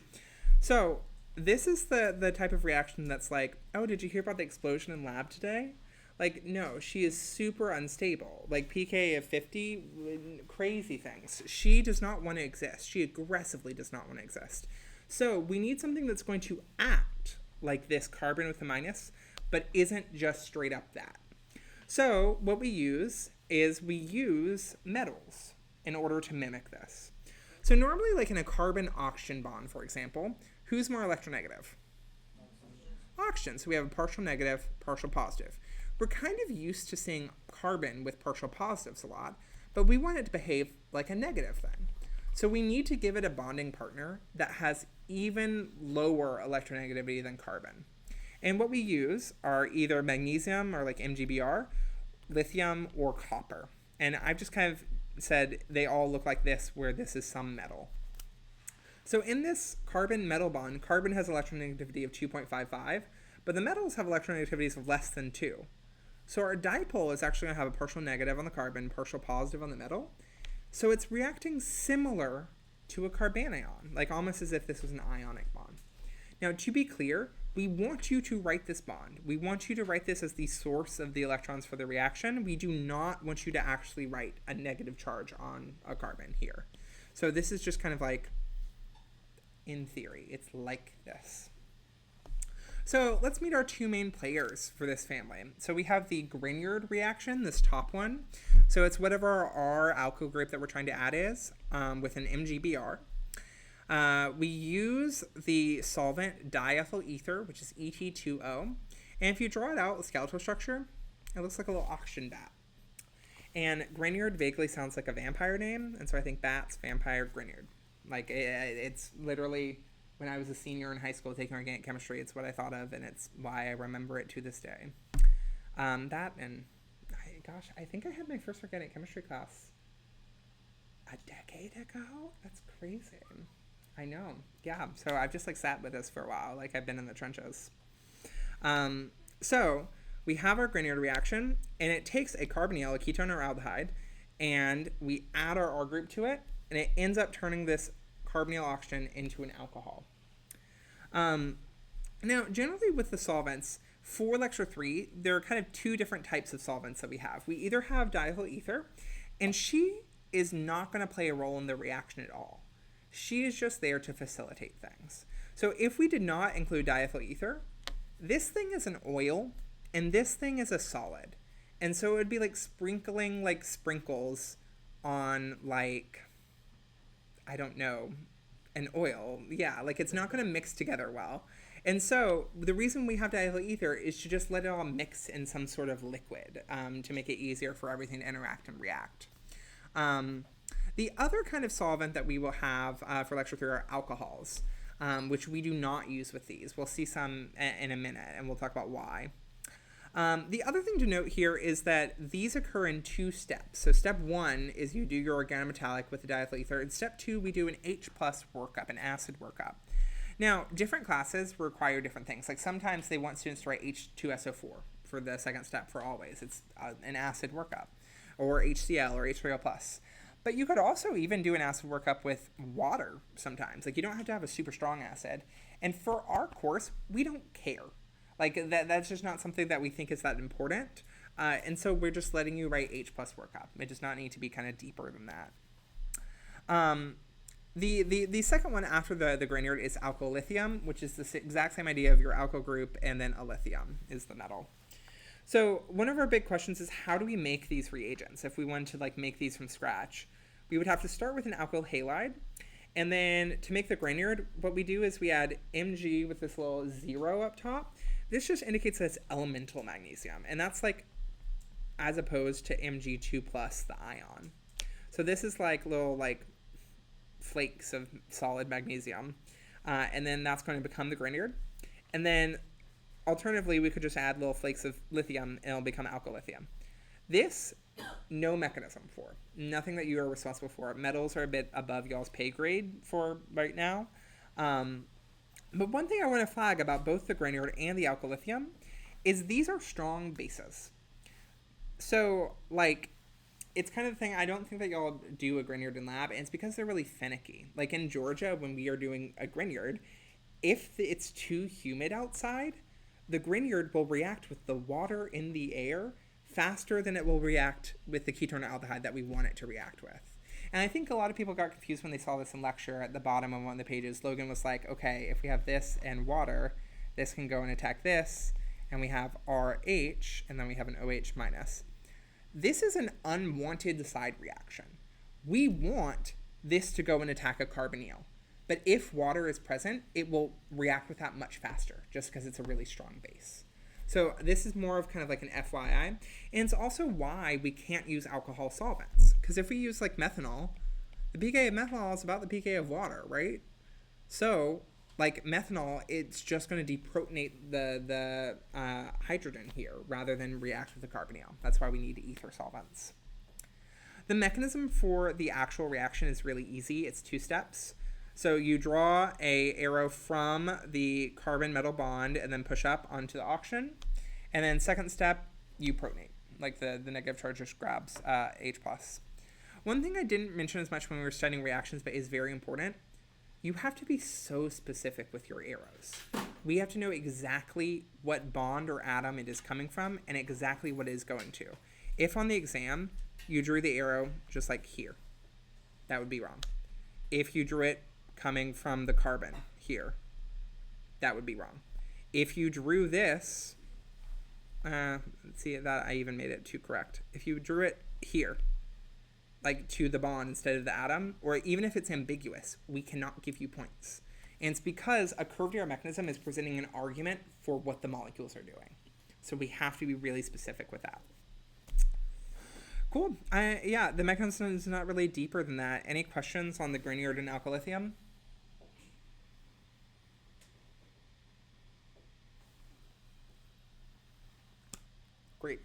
Speaker 1: So this is the type of reaction that's like, oh, did you hear about the explosion in lab today? Like, no, she is super unstable. Like, pK of 50, crazy things. She does not want to exist. She aggressively does not want to exist. So we need something that's going to act like this carbon with a minus, but isn't just straight up that. So what we use is we use metals in order to mimic this. So normally, like in a carbon-oxygen bond, for example, who's more electronegative? Oxygen. So we have a partial negative, partial positive. We're kind of used to seeing carbon with partial positives a lot, but we want it to behave like a negative thing. So we need to give it a bonding partner that has even lower electronegativity than carbon. And what we use are either magnesium or like MgBr, lithium, or copper. And I've just kind of said they all look like this, where this is some metal. So in this carbon-metal bond, carbon has electronegativity of 2.55, but the metals have electronegativities of less than 2. So our dipole is actually going to have a partial negative on the carbon, partial positive on the metal. So it's reacting similar to a carbanion, like almost as if this was an ionic bond. Now, to be clear, we want you to write this bond. We want you to write this as the source of the electrons for the reaction. We do not want you to actually write a negative charge on a carbon here. So this is just kind of like, in theory, it's like this. So let's meet our 2 main players for this family. So we have the Grignard reaction, this top one. So it's whatever our alkyl group that we're trying to add is, with an MgBr. We use the solvent diethyl ether, which is Et2O. And if you draw it out, the skeletal structure, it looks like a little oxygen bat. And Grignard vaguely sounds like a vampire name, and so I think bats, vampire, Grignard. Like, it's literally, when I was a senior in high school taking organic chemistry, it's what I thought of, and it's why I remember it to this day. That, and gosh, I think I had my first organic chemistry class a decade ago? That's crazy. I know. Yeah, so I've just, like, sat with this for a while. Like, I've been in the trenches. So we have our Grignard reaction, and it takes a carbonyl, a ketone or aldehyde, and we add our R group to it, and it ends up turning this carbonyl oxygen into an alcohol. Now, generally with the solvents, for lecture 3, there are kind of 2 different types of solvents that we have. We either have diethyl ether, and she is not going to play a role in the reaction at all. She is just there to facilitate things. So if we did not include diethyl ether, this thing is an oil, and this thing is a solid. And so it would be like sprinkling like sprinkles on, like, I don't know, an oil. Yeah, like it's not going to mix together well. And so the reason we have diethyl ether is to just let it all mix in some sort of liquid, to make it easier for everything to interact and react. The other kind of solvent that we will have for lecture 3 are alcohols, which we do not use with these. We'll see some in a minute, and we'll talk about why. The other thing to note here is that these occur in 2 steps. So step 1 is you do your organometallic with the diethyl ether. In step 2, we do an H+ workup, an acid workup. Now, different classes require different things. Like sometimes they want students to write H2SO4 for the second step for always. It's an acid workup, or HCl or H3O+. But you could also even do an acid workup with water sometimes. Like you don't have to have a super strong acid. And for our course, we don't care. Like that's just not something that we think is that important. And so we're just letting you write H+ workup. It does not need to be kind of deeper than that. The second one after the Grignard is alkyl lithium, which is the exact same idea of your alkyl group, and then a lithium is the metal. So one of our big questions is how do we make these reagents? If we wanted to like make these from scratch, we would have to start with an alkyl halide. And then to make the Grignard, what we do is we add Mg with this little 0 up top. This just indicates that it's elemental magnesium. And that's like as opposed to Mg2 plus the ion. So this is like little like flakes of solid magnesium. And then that's going to become the Grignard. And then alternatively, we could just add little flakes of lithium and it'll become alkyl lithium. This, no mechanism for. Nothing that you are responsible for. Metals are a bit above y'all's pay grade for right now. But one thing I want to flag about both the Grignard and the alkyl lithium is these are strong bases. So, like, it's kind of the thing, I don't think that y'all do a Grignard in lab, and it's because they're really finicky. Like in Georgia, when we are doing a Grignard, if it's too humid outside, the Grignard will react with the water in the air faster than it will react with the ketone aldehyde that we want it to react with. And I think a lot of people got confused when they saw this in lecture at the bottom of one of the pages. Logan was like, okay, if we have this and water, this can go and attack this, and we have RH, and then we have an OH minus. This is an unwanted side reaction. We want this to go and attack a carbonyl. But if water is present, it will react with that much faster, just because it's a really strong base. So this is more of kind of like an FYI. And it's also why we can't use alcohol solvents. Because if we use like methanol, the pK of methanol is about the pK of water, right? So like methanol, it's just going to deprotonate the hydrogen here rather than react with the carbonyl. That's why we need ether solvents. The mechanism for the actual reaction is really easy. It's 2 steps. So you draw a arrow from the carbon metal bond and then push up onto the oxygen. And then second step, you protonate. Like the negative charge just grabs H+. One thing I didn't mention as much when we were studying reactions, but is very important, you have to be so specific with your arrows. We have to know exactly what bond or atom it is coming from and exactly what it is going to. If on the exam, you drew the arrow just like here, that would be wrong. If you drew it coming from the carbon here, that would be wrong. If you drew this, see that I even made it too correct. If you drew it here, like to the bond instead of the atom, or even if it's ambiguous, we cannot give you points. And it's because a curved arrow mechanism is presenting an argument for what the molecules are doing. So we have to be really specific with that. Cool. Yeah, the mechanism is not really deeper than that. Any questions on the Grignard and alkyl lithium? Great.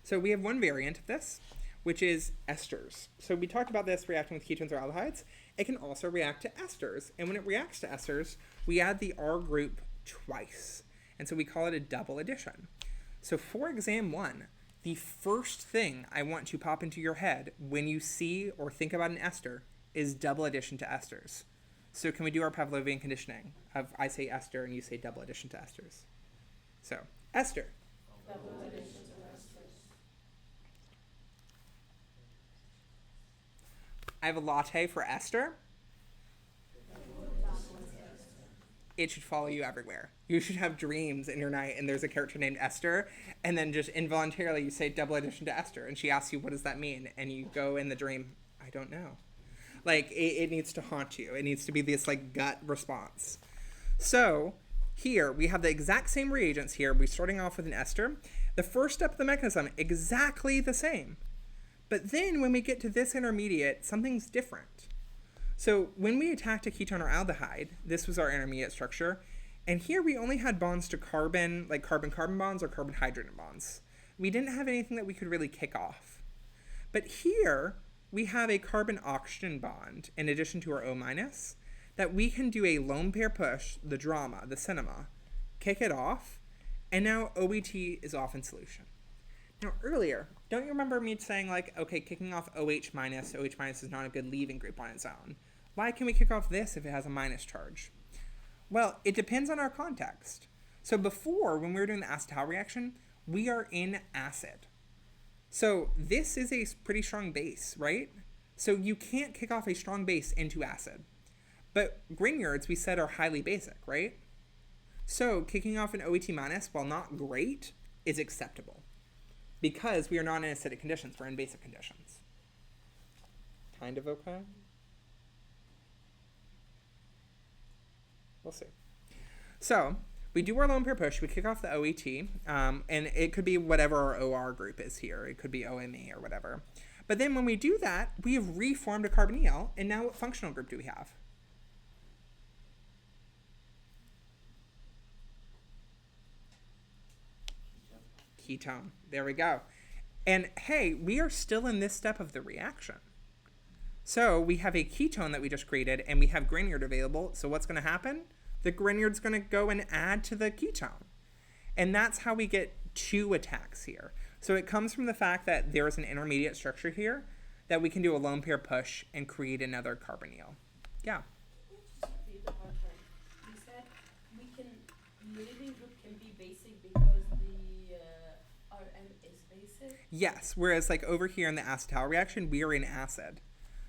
Speaker 1: So we have one variant of this, which is esters. So we talked about this reacting with ketones or aldehydes. It can also react to esters. And when it reacts to esters, we add the R group twice. And so we call it a double addition. So for exam 1, the first thing I want to pop into your head when you see or think about an ester is double addition to esters. So can we do our Pavlovian conditioning of I say ester and you say double addition to esters? So, ester.
Speaker 2: Double addition to esters.
Speaker 1: I have a latte for Esther. It should follow you everywhere. You should have dreams in your night and there's a character named Esther, and then just involuntarily you say double addition to Esther, and she asks you, what does that mean? And you go in the dream, I don't know. Like, it needs to haunt you. It needs to be this, like, gut response. So, here, we have the exact same reagents here. We're starting off with an ester. The first step of the mechanism, exactly the same. But then, when we get to this intermediate, something's different. So, when we attacked a ketone or aldehyde, this was our intermediate structure, and here we only had bonds to carbon, like carbon-carbon bonds or carbon-hydrogen bonds. We didn't have anything that we could really kick off. But here, we have a carbon-oxygen bond, in addition to our O-, that we can do a lone pair push, the drama, the cinema, kick it off, and now OET is off in solution. Now, earlier, don't you remember me saying, like, okay, kicking off OH minus is not a good leaving group on its own. Why can we kick off this if it has a minus charge? Well, it depends on our context. So before, when we were doing the acetal reaction, we are in acid. So this is a pretty strong base, right? So you can't kick off a strong base into acid. But Grignards, we said, are highly basic, right? So kicking off an OET minus, while not great, is acceptable. because we are not in acidic conditions, we're in basic conditions. Kind of okay? We'll see. So we do our lone pair push, we kick off the OET, and it could be whatever our OR group is here. It could be OME or whatever. But then when we do that, we have reformed a carbonyl, and now what functional group do we have? Ketone. There we go. And hey, we are still in this step of the reaction. So we have a ketone that we just created, and we have Grignard available. So what's going to happen? The Grignard's going to go and add to the ketone. And that's how we get two attacks here. So it comes from the fact that there is an intermediate structure here that we can do a lone pair push and create another carbonyl. Yeah.
Speaker 2: Can you just repeat the part where you said we can, leading group can be basic because the RM is basic?
Speaker 1: Yes, whereas like over here in the acetal reaction, we are in acid.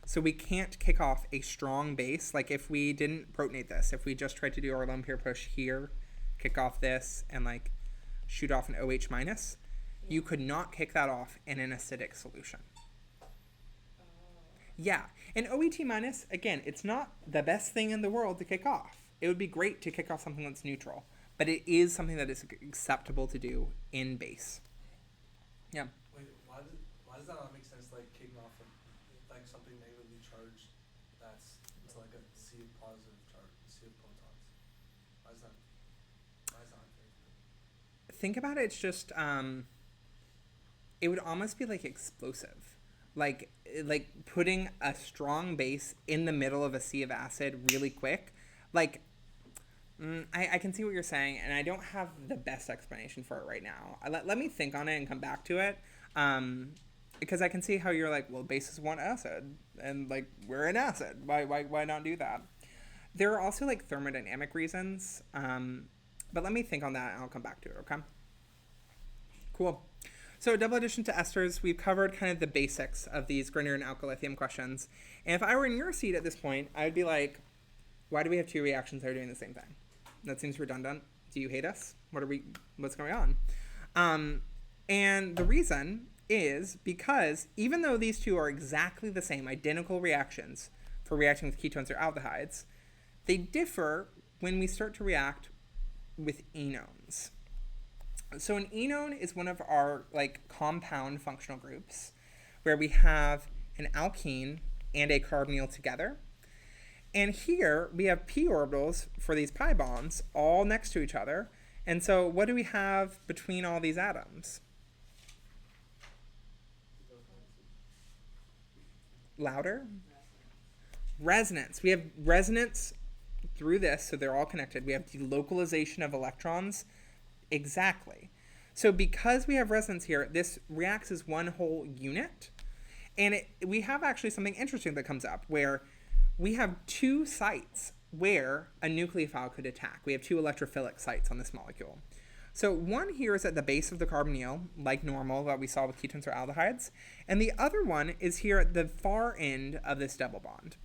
Speaker 1: So we can't kick off a strong base. Like if we didn't protonate this, if we just tried to do our lone pair push here, kick off this, and like shoot off an OH minus, you could not kick that off in an acidic solution. Yeah, and OET minus, again, it's not the best thing in the world to kick off. It would be great to kick off something that's neutral, but it is something that is acceptable to do in base. Yeah.
Speaker 7: Wait, why does that not make sense? Like kicking off like something negatively charged that's to like a C of positive charge, C of protons. Why is that unfair?
Speaker 1: Think about it. It's just it would almost be like explosive, like putting a strong base in the middle of a sea of acid really quick. Like I can see what you're saying, and I don't have the best explanation for it right now. Let me think on it and come back to it, because I can see how you're like, well, bases want acid, and like we're in acid. Why not do that? There are also like thermodynamic reasons, but let me think on that, and I'll come back to it. Okay. Cool. So double addition to esters, we've covered kind of the basics of these Grignard and alkylithium questions. And if I were in your seat at this point, I would be like, why do we have two reactions that are doing the same thing? That seems redundant. Do you hate us? What's going on? And the reason is because even though these two are exactly the same, identical reactions for reacting with ketones or aldehydes, they differ when we start to react with enones. So an enone is one of our like compound functional groups where we have an alkene and a carbonyl together. And here we have p orbitals for these pi bonds all next to each other. And so what do we have between all these atoms? Louder? Resonance. We have resonance through this, so they're all connected. We have delocalization of electrons. Exactly. So because we have resonance here, this reacts as one whole unit. And we have actually something interesting that comes up where we have two sites where a nucleophile could attack. We have two electrophilic sites on this molecule. So one here is at the base of the carbonyl, like normal, that we saw with ketones or aldehydes. And the other one is here at the far end of this double bond.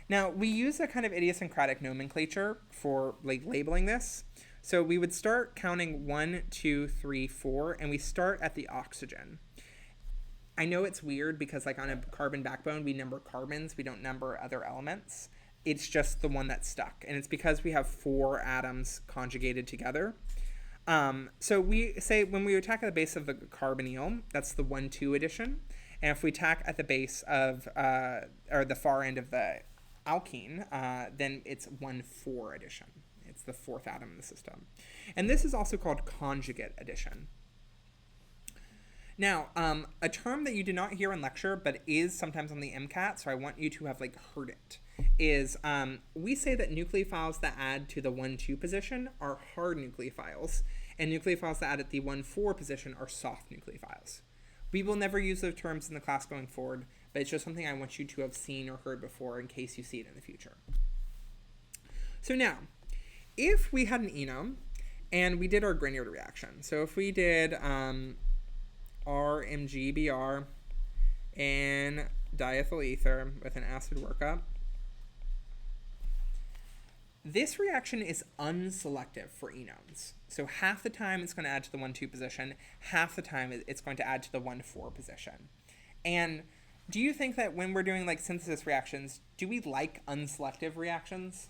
Speaker 1: Now, we use a kind of idiosyncratic nomenclature for like labeling this. So we would start counting 1, 2, 3, 4, and we start at the oxygen. I know it's weird because like on a carbon backbone, we number carbons, we don't number other elements. It's just the one that's stuck. And it's because we have 4 atoms conjugated together. So we say when we attack at the base of the carbonyl, that's the 1,2 addition. And if we attack at the base of, or the far end of the alkene, then it's 1,4 addition. It's the 4th atom in the system. And this is also called conjugate addition. Now, a term that you did not hear in lecture, but is sometimes on the MCAT, so I want you to have like heard it, is we say that nucleophiles that add to the 1,2 position are hard nucleophiles, and nucleophiles that add at the 1,4 position are soft nucleophiles. We will never use those terms in the class going forward, but it's just something I want you to have seen or heard before in case you see it in the future. So now, if we had an enone and we did our Grignard reaction, so if we did RMGBr and diethyl ether with an acid workup, This reaction is unselective for enones. So half the time it's going to add to the 1,2 position, half the time it's going to add to the 1,4 position. And do you think that when we're doing like synthesis reactions, do we like unselective reactions?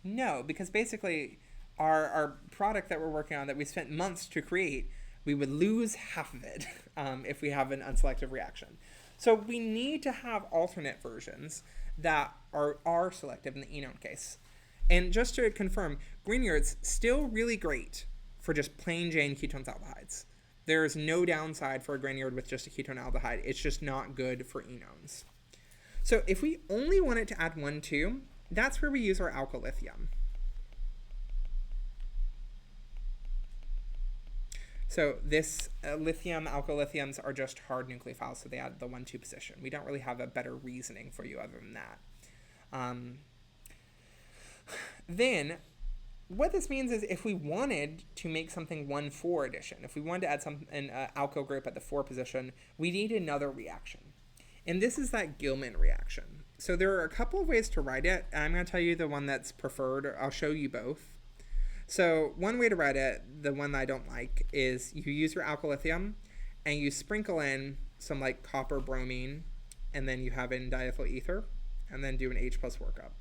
Speaker 1: No, because basically our product that we're working on that we spent months to create, we would lose half of it if we have an unselective reaction. So we need to have alternate versions that are selective in the enone case. And just to confirm, Grignard's still really great for just plain Jane ketones aldehydes. There's no downside for a Grignard with just a ketone aldehyde. It's just not good for enones. So if we only wanted to add 1,2, that's where we use our alkylithium. So this lithium, alkylithiums are just hard nucleophiles, so they add the 1,2 position. We don't really have a better reasoning for you other than that. Then, what this means is if we wanted to make something 1,4 addition, if we wanted to add an alkyl group at the 4 position, we need another reaction. And this is that Gilman reaction. So there are a couple of ways to write it. I'm going to tell you the one that's preferred. I'll show you both. So one way to write it, the one that I don't like, is you use your alkylithium and you sprinkle in some like copper bromine, and then you have in diethyl ether, and then do an H+ workup.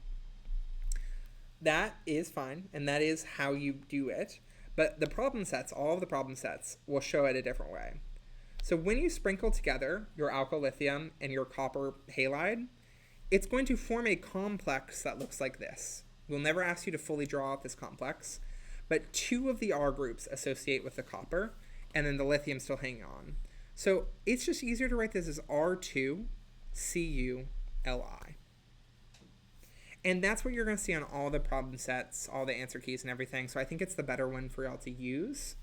Speaker 1: That is fine, and that is how you do it. But the problem sets, all of the problem sets, will show it a different way. So when you sprinkle together your alkylithium and your copper halide, it's going to form a complex that looks like this. We'll never ask you to fully draw out this complex, but 2 of the R groups associate with the copper, and then the lithium still hanging on. So it's just easier to write this as R2CuLi. And that's what you're going to see on all the problem sets, all the answer keys and everything. So I think it's the better one for y'all to use.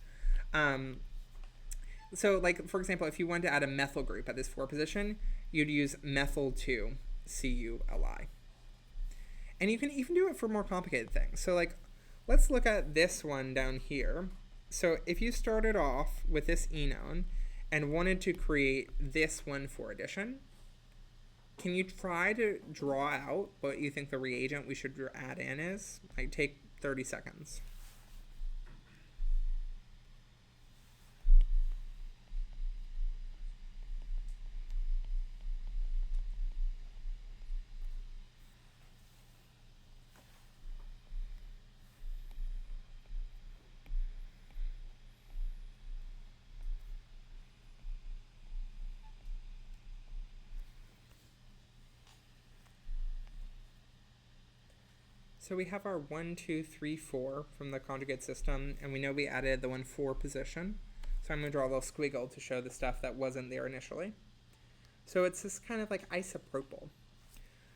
Speaker 1: So like, for example, if you wanted to add a methyl group at this 4 position, you'd use methyl-2CuLi. And you can even do it for more complicated things. So like, let's look at this one down here. So if you started off with this enone and wanted to create this 1,4 addition, can you try to draw out what you think the reagent we should add in is? Like, take 30 seconds. So we have our 1, 2, 3, 4 from the conjugate system, and we know we added the 1,4 position. So I'm going to draw a little squiggle to show the stuff that wasn't there initially. So it's this kind of like isopropyl.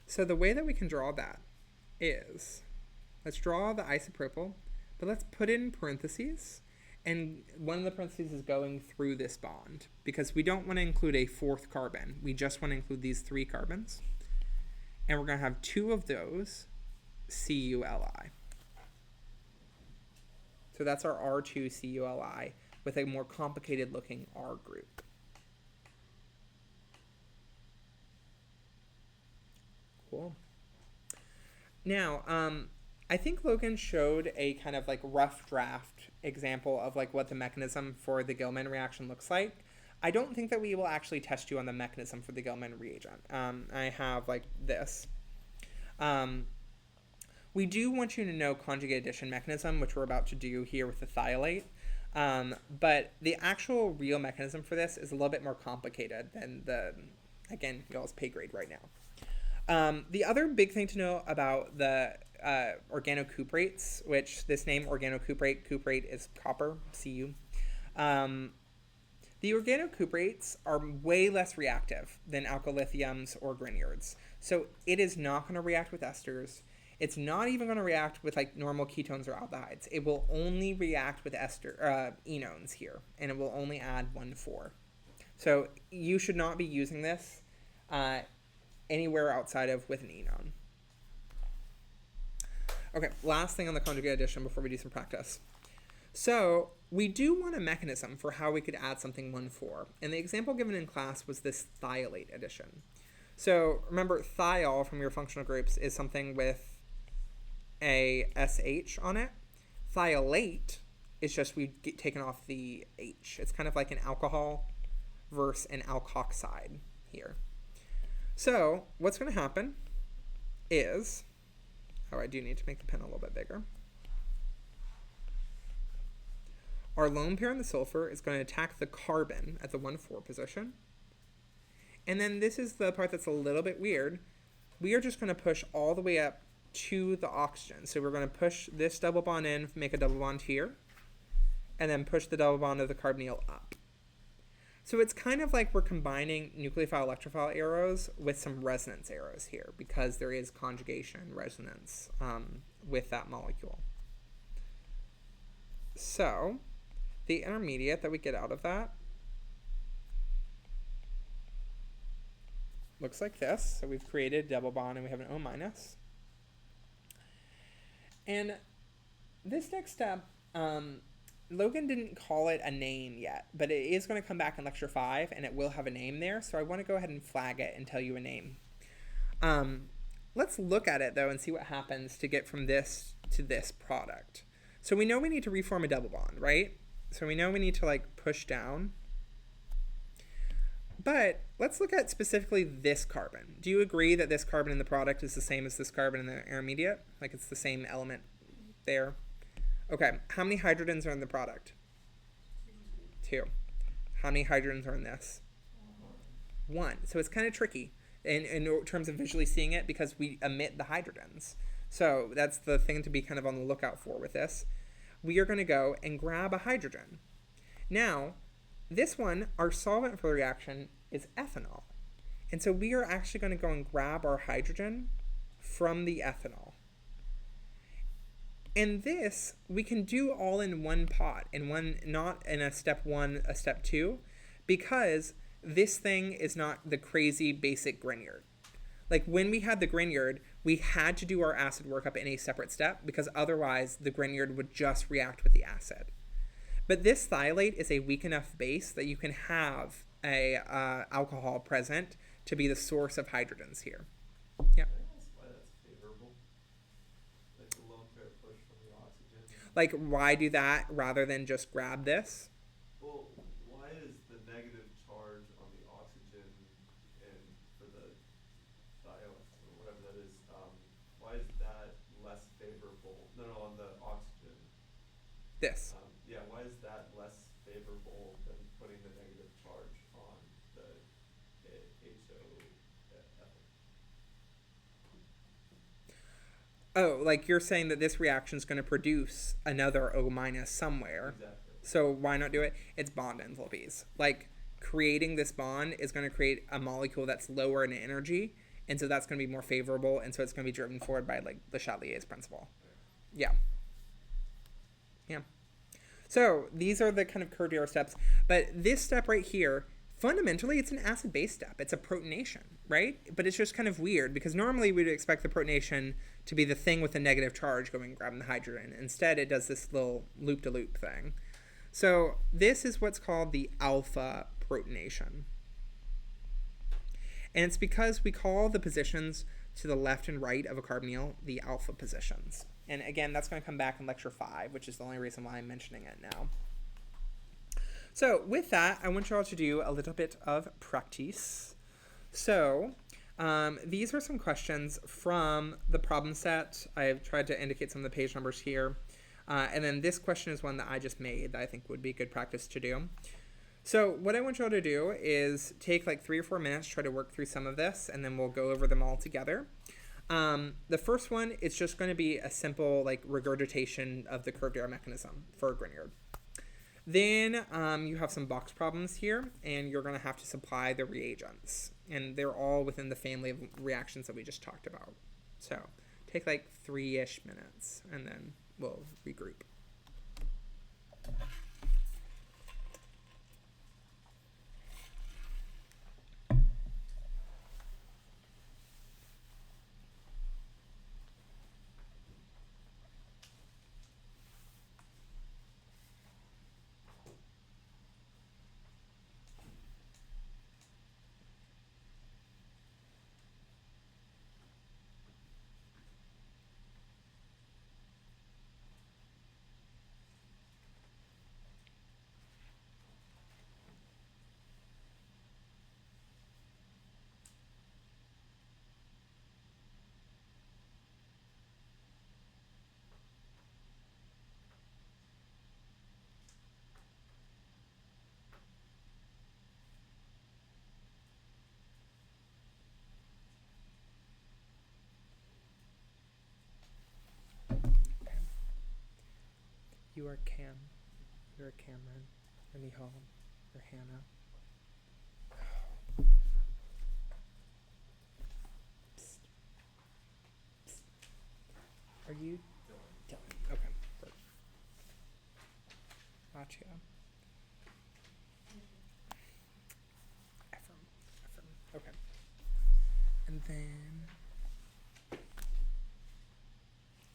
Speaker 1: So the way that we can draw that is, let's draw the isopropyl, but let's put it in parentheses, and one of the parentheses is going through this bond, because we don't want to include a 4th carbon. We just want to include these 3 carbons. And we're going to have 2 of those CuLi. So that's our R2CuLi with a more complicated looking R group. Cool. Now, I think Logan showed a kind of like rough draft example of like what the mechanism for the Gilman reaction looks like. I don't think that we will actually test you on the mechanism for the Gilman reagent. I have like this. We do want you to know conjugate addition mechanism, which we're about to do here with the thiolate. But the actual real mechanism for this is a little bit more complicated than again, y'all's pay grade right now. The other big thing to know about the organocuprates, which this name organocuprate, cuprate is copper, Cu. The organocuprates are way less reactive than alkylithiums or Grignards. So it is not going to react with esters. It's not even going to react with like normal ketones or aldehydes. It will only react with enones here, and it will only add 1,4. So you should not be using this anywhere outside of with an enone. Okay, last thing on the conjugate addition before we do some practice. So we do want a mechanism for how we could add something 1,4. And the example given in class was this thiolate addition. So remember, thiol from your functional groups is something with a SH on it. Thiolate is just we've taken off the H. It's kind of like an alcohol versus an alkoxide here. So what's going to happen is, oh, I do need to make the pen a little bit bigger. Our lone pair in the sulfur is going to attack the carbon at the 1,4 position. And then this is the part that's a little bit weird. We are just going to push all the way up to the oxygen. So we're going to push this double bond in, make a double bond here, and then push the double bond of the carbonyl up. So it's kind of like we're combining nucleophile electrophile arrows with some resonance arrows here, because there is conjugation resonance with that molecule. So the intermediate that we get out of that looks like this. So we've created a double bond and we have an O minus. And this next step, Logan didn't call it a name yet, but it is going to come back in lecture 5 and it will have a name there. So I want to go ahead and flag it and tell you a name. Let's look at it though and see what happens to get from this to this product. So we know we need to reform a double bond, right? So we know we need to like push down. But let's look at specifically this carbon. Do you agree that this carbon in the product is the same as this carbon in the intermediate? Like it's the same element there? Okay, how many hydrogens are in the product? 2. How many hydrogens are in this? 1. So it's kind of tricky in terms of visually seeing it because we emit the hydrogens. So that's the thing to be kind of on the lookout for with this. We are going to go and grab a hydrogen. Now, this one, our solvent for the reaction is ethanol. And so we are actually going to go and grab our hydrogen from the ethanol. And this, we can do all in one pot, in one, not in a step 1, a step 2, because this thing is not the crazy basic Grignard. Like when we had the Grignard, we had to do our acid workup in a separate step because otherwise the Grignard would just react with the acid. But this thiolate is a weak enough base that you can have a alcohol present to be the source of hydrogens here. Yeah.
Speaker 6: Can I ask why that's favorable? Like the lone pair push from the oxygen?
Speaker 1: Like why do that rather than just grab this?
Speaker 6: Well, why is the negative charge on the oxygen and for the or whatever that is, why is that less favorable? No, on the oxygen.
Speaker 1: This.
Speaker 6: Yeah, why is that less favorable than putting the negative charge on the HO ethyl?
Speaker 1: Oh, like you're saying that this reaction is going to produce another O minus somewhere.
Speaker 6: Exactly.
Speaker 1: So why not do it? It's bond enthalpies. Like creating this bond is going to create a molecule that's lower in energy, and so that's going to be more favorable, and so it's going to be driven forward by like Le Chatelier's principle. Yeah. Yeah. So these are the kind of curved arrow steps, but this step right here, fundamentally, it's an acid-base step. It's a protonation, right? But it's just kind of weird because normally we'd expect the protonation to be the thing with a negative charge going and grabbing the hydrogen. Instead, it does this little loop-to-loop thing. So this is what's called the alpha protonation. And it's because we call the positions to the left and right of a carbonyl the alpha positions. And again, that's going to come back in lecture 5, which is the only reason why I'm mentioning it now. So with that, I want you all to do a little bit of practice. So these are some questions from the problem set. I've tried to indicate some of the page numbers here. And then this question is one that I just made that I think would be good practice to do. So what I want you all to do is take like 3 or 4 minutes, try to work through some of this, and then we'll go over them all together. The first one is just going to be a simple like regurgitation of the curved arrow mechanism for Grignard. Then you have some box problems here, and you're going to have to supply the reagents. And they're all within the family of reactions that we just talked about. So take like 3-ish minutes, and then we'll regroup. You are Cam. You're Cameron. Or Nihal. Or Hannah. Psst. Psst. Are you Dylan? Okay. Perfect. Gotcha. Ephraim. Okay. And then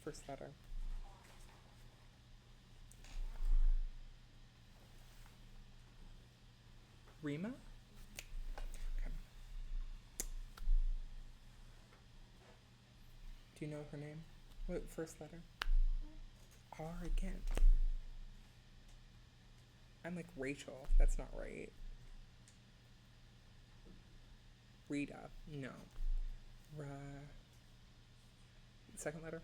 Speaker 1: first letter. Rima? Okay. Do you know her name? What first letter? R again. I'm like Rachel. That's not right. Rita. No. Second letter?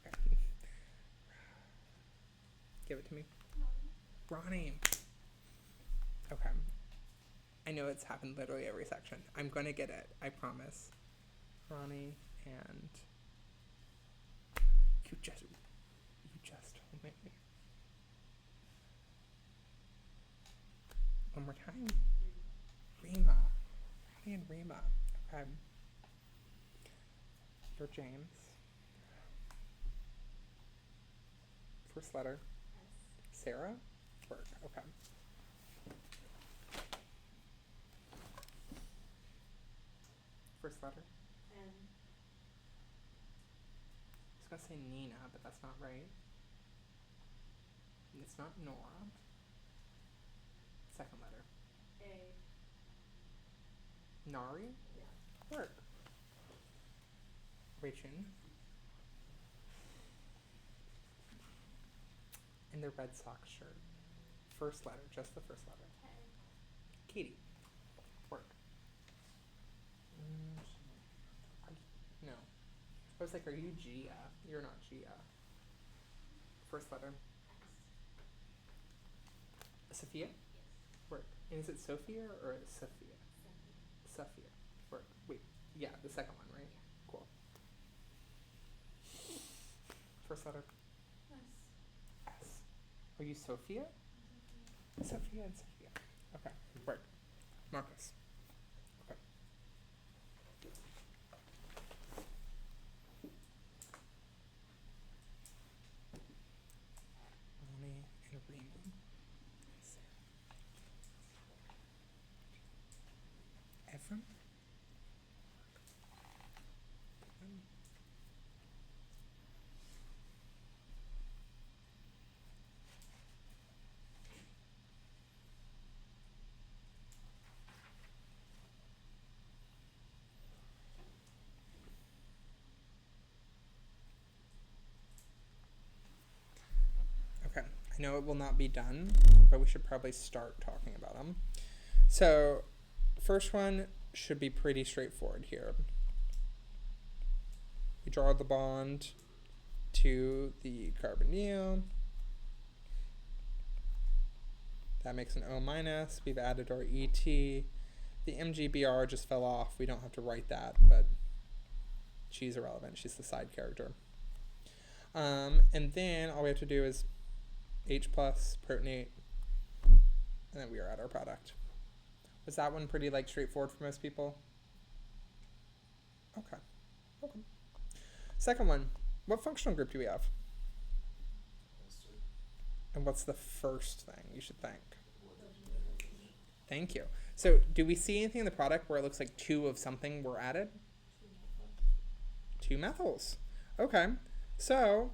Speaker 1: Okay. Give it to me. Ronnie. Okay. I know it's happened literally every section. I'm gonna get it. I promise. Ronnie and you just told me. One more time. Rima. Ronnie and Rima. Okay. You're James. First letter. Sarah? Work. Okay. First letter.
Speaker 2: N.
Speaker 1: I was gonna say Nina, but that's not right. And it's not Nora. Second letter.
Speaker 2: A.
Speaker 1: Nari?
Speaker 2: Yeah.
Speaker 1: Work. Rachel. In the Red Sox shirt. First letter, just the first letter. Katie. Work. No. I was like, are you Gia? You're not Gia. First letter. Sophia? Work. And is it Sophia or Sophia? Sophia. Work. Wait. Yeah, the second one, right? Cool. First letter. S. Are you Sophia? Sophia and Sophia. Okay. Work. Marcus. Okay. Ronnie and Raymond. Ephraim? Okay, I know it will not be done, but we should probably start talking about them. So, first one should be pretty straightforward here. We draw the bond to the carbonyl. That makes an O minus. We've added our ET. The MGBR just fell off. We don't have to write that, but she's irrelevant. She's the side character. And then all we have to do is H plus, protonate, and then we are at our product. Was that one pretty like straightforward for most people? Okay. Okay. Second one, what functional group do we have? And what's the first thing you should think? Thank you. So do we see anything in the product where it looks like two of something were added? Two methyls. Okay. So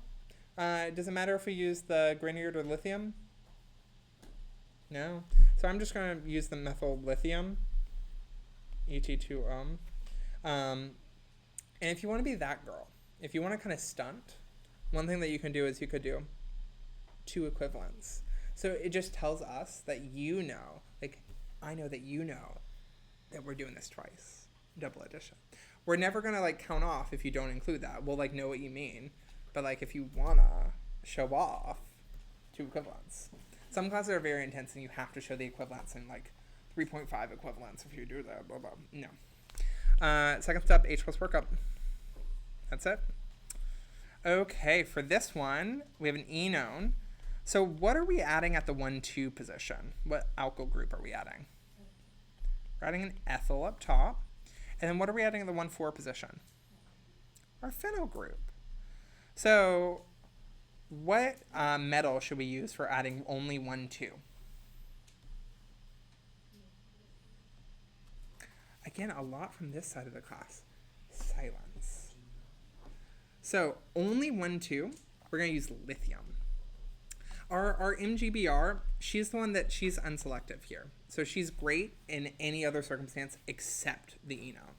Speaker 1: does it matter if we use the Grignard or lithium? No. So I'm just going to use the methyl lithium, Et2O. And if you want to be that girl, if you want to kind of stunt, one thing that you can do is you could do two equivalents. So it just tells us that you know, like I know that you know that we're doing this twice, double addition. We're never going to like count off if you don't include that. We'll like know what you mean. But like if you want to show off two equivalents. Some classes are very intense and you have to show the equivalents in like 3.5 equivalents if you do that, blah, blah. No. Second step, H plus workup. That's it. Okay, for this one, we have an enone. So what are we adding at the 1,2 position? What alkyl group are we adding? We're adding an ethyl up top. And then what are we adding at the 1,4 position? Our phenyl group. So what metal should we use for adding only 1,2? Again, a lot from this side of the class. Silence. So only 1,2, we're going to use lithium. Our MGBR, she's the one that she's unselective here. So she's great in any other circumstance except the enone.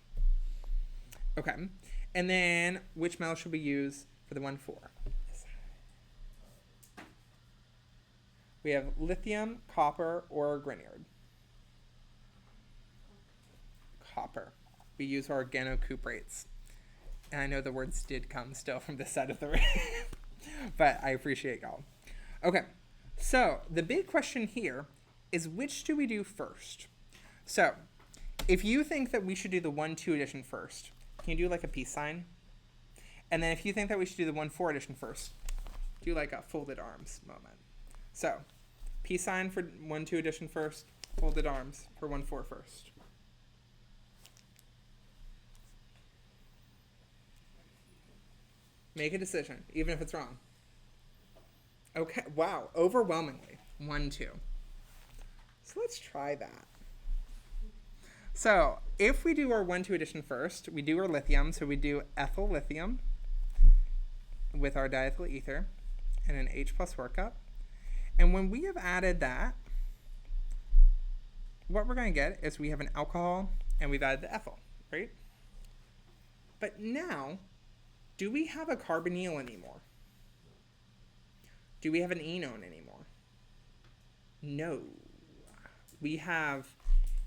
Speaker 1: Okay. And then which metal should we use for the 1,4? We have lithium, copper, or Grignard. Copper. We use our organocuprates. And I know the words did come still from this side of the room, but I appreciate y'all. Okay, so the big question here is which do we do first? So if you think that we should do the 1,2 addition first, can you do like a peace sign? And then if you think that we should do the 1,4 addition first, do like a folded arms moment. So peace sign for 1,2 addition first, folded arms for 1,4 first. Make a decision, even if it's wrong. Okay, wow, overwhelmingly, 1,2. So let's try that. So if we do our 1,2 addition first, we do our lithium, so we do ethyl lithium with our diethyl ether and an H+ workup. And when we have added that, what we're going to get is we have an alcohol and we've added the ethyl, right? But now, do we have a carbonyl anymore? Do we have an enone anymore? No. We have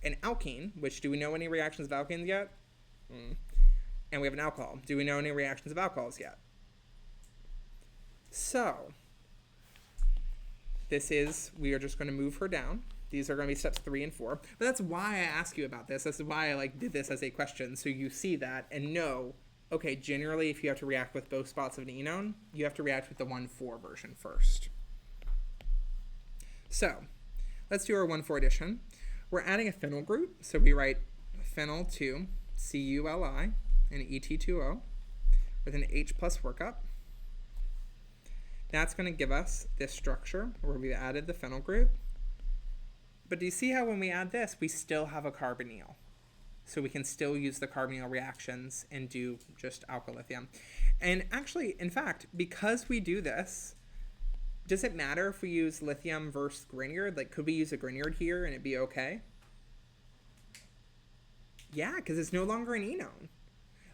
Speaker 1: an alkene, which do we know any reactions of alkenes yet? And we have an alcohol. Do we know any reactions of alcohols yet? So, we are just going to move her down. These are going to be steps 3 and 4. But that's why I ask you about this. This is why I did this as a question, so you see that and know, okay, generally if you have to react with both spots of an enone, you have to react with the 1,4 version first. So, let's do our 1,4 addition. We're adding a phenyl group, so we write phenyl 2, CuLi, and Et2O, with an H+ workup. That's going to give us this structure where we've added the phenyl group. But do you see how when we add this, we still have a carbonyl? So we can still use the carbonyl reactions and do just alkyl lithium. And actually, in fact, because we do this, does it matter if we use lithium versus Grignard? Like, could we use a Grignard here and it'd be okay? Yeah, because it's no longer an enone.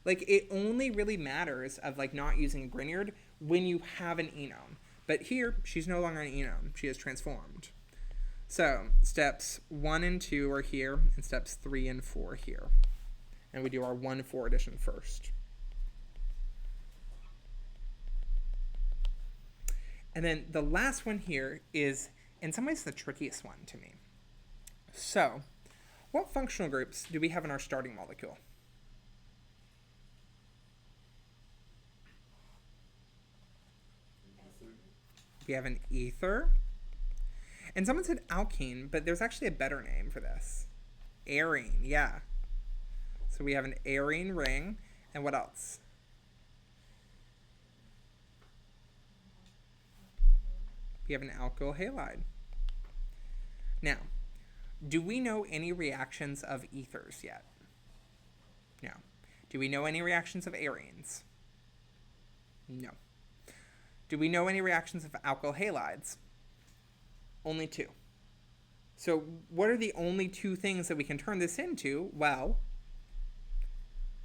Speaker 1: Like, it only really matters of, like, not using a Grignard when you have an enone. But here, she's no longer an enone. She is transformed. So, steps 1 and 2 are here, and steps 3 and 4 here. And we do our 1,4 addition first. And then the last one here is, in some ways, the trickiest one to me. So, what functional groups do we have in our starting molecule? We have an ether. And someone said alkene, but there's actually a better name for this. Arene, yeah. So we have an arene ring. And what else? We have an alkyl halide. Now, do we know any reactions of ethers yet? No. Do we know any reactions of arenes? No. Do we know any reactions of alkyl halides? Only 2. So what are the only 2 things that we can turn this into? Well,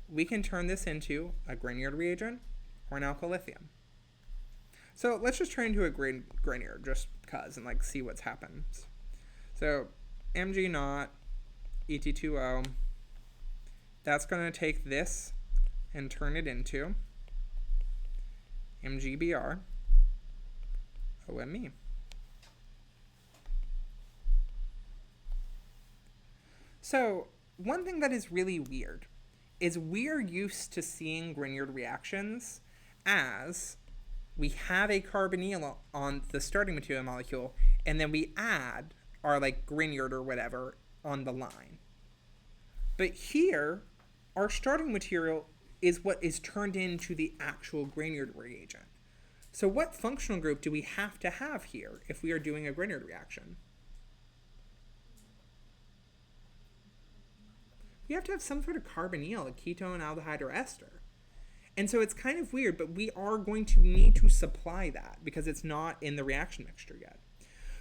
Speaker 1: we can turn this into a Grignard reagent or an alkyl lithium. So let's just turn into a Grignard just because and like see what's happened. So Mg0, Et2O, that's going to take this and turn it into MgBr, OMe. So one thing that is really weird is we're used to seeing Grignard reactions as we have a carbonyl on the starting material molecule, and then we add our like Grignard or whatever on the line. But here, our starting material is what is turned into the actual Grignard reagent. So what functional group do we have to have here if we are doing a Grignard reaction? We have to have some sort of carbonyl, a ketone, aldehyde, or ester. And so it's kind of weird, but we are going to need to supply that because it's not in the reaction mixture yet.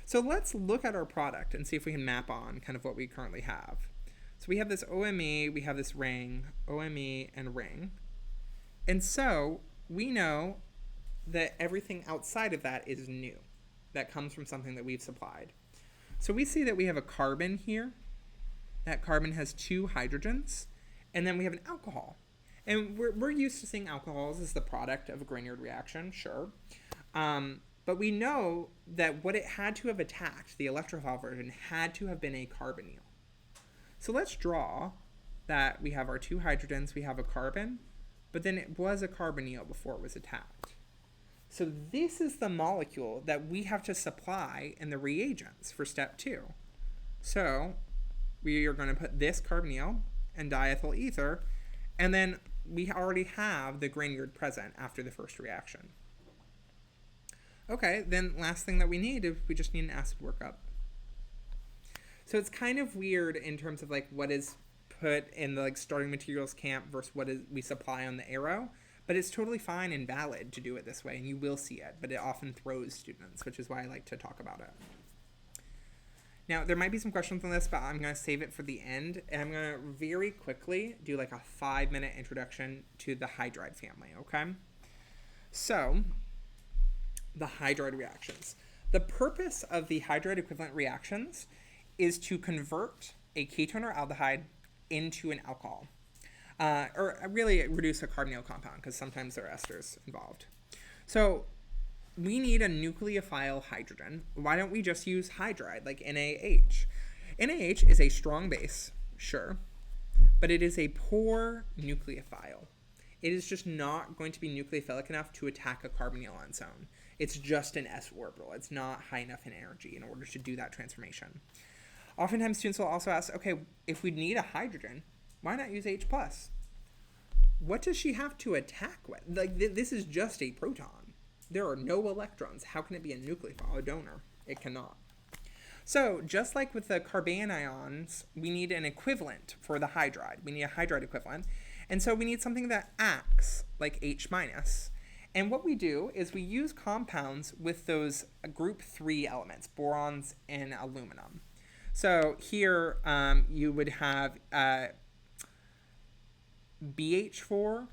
Speaker 1: So let's look at our product and see if we can map on kind of what we currently have. So we have this OMe, we have this ring, OMe, and ring. And so we know that everything outside of that is new. That comes from something that we've supplied. So we see that we have a carbon here. That carbon has 2 hydrogens. And then we have an alcohol. And we're used to seeing alcohols as the product of a Grignard reaction, sure. But we know that what it had to have attacked, the electrophile version, had to have been a carbonyl. So let's draw that we have our 2 hydrogens, we have a carbon, but then it was a carbonyl before it was attacked. So this is the molecule that we have to supply in the reagents for step 2. So we are going to put this carbonyl and diethyl ether, and then we already have the Grignard present after the first reaction. Okay, then last thing that we need is we just need an acid workup. So it's kind of weird in terms of like what is put in the like starting materials camp versus what is we supply on the arrow, but it's totally fine and valid to do it this way, and you will see it, but it often throws students, which is why I like to talk about it. Now, there might be some questions on this, but I'm going to save it for the end, and I'm going to very quickly do like a 5-minute introduction to the hydride family, okay? So, the hydride reactions. The purpose of the hydride equivalent reactions is to convert a ketone or aldehyde into an alcohol, or really reduce a carbonyl compound, because sometimes there are esters involved. So, we need a nucleophile hydrogen. Why don't we just use hydride, like NaH? NaH is a strong base, sure, but it is a poor nucleophile. It is just not going to be nucleophilic enough to attack a carbonyl on its own. It's just an s orbital. It's not high enough in energy in order to do that transformation. Oftentimes students will also ask, okay, if we need a hydrogen, why not use H+? What does she have to attack with? Like, this is just a proton. There are no electrons. How can it be a nucleophile, a donor? It cannot. So just like with the carbanions, we need an equivalent for the hydride. We need a hydride equivalent. And so we need something that acts like H-. And what we do is we use compounds with those group 3 elements, borons and aluminum. So here you would have BH4,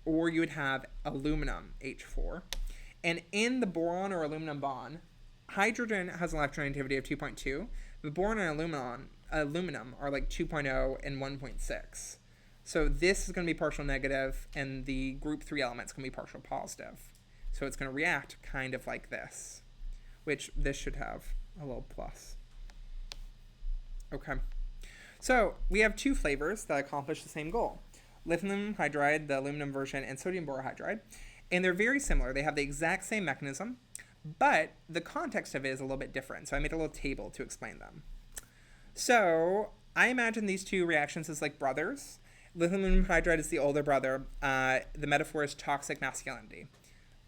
Speaker 1: or you would have aluminum H4. And in the boron or aluminum bond, hydrogen has an electronegativity of 2.2. The boron and aluminum are like 2.0 and 1.6. So this is going to be partial negative, and the group 3 element's going to be partial positive. So it's going to react kind of like this, which this should have a little plus. Okay. So we have 2 flavors that accomplish the same goal. Lithium hydride, the aluminum version, and sodium borohydride. And they're very similar. They have the exact same mechanism, but the context of it is a little bit different. So I made a little table to explain them. So I imagine these 2 reactions as like brothers. Lithium hydride is the older brother. The metaphor is toxic masculinity.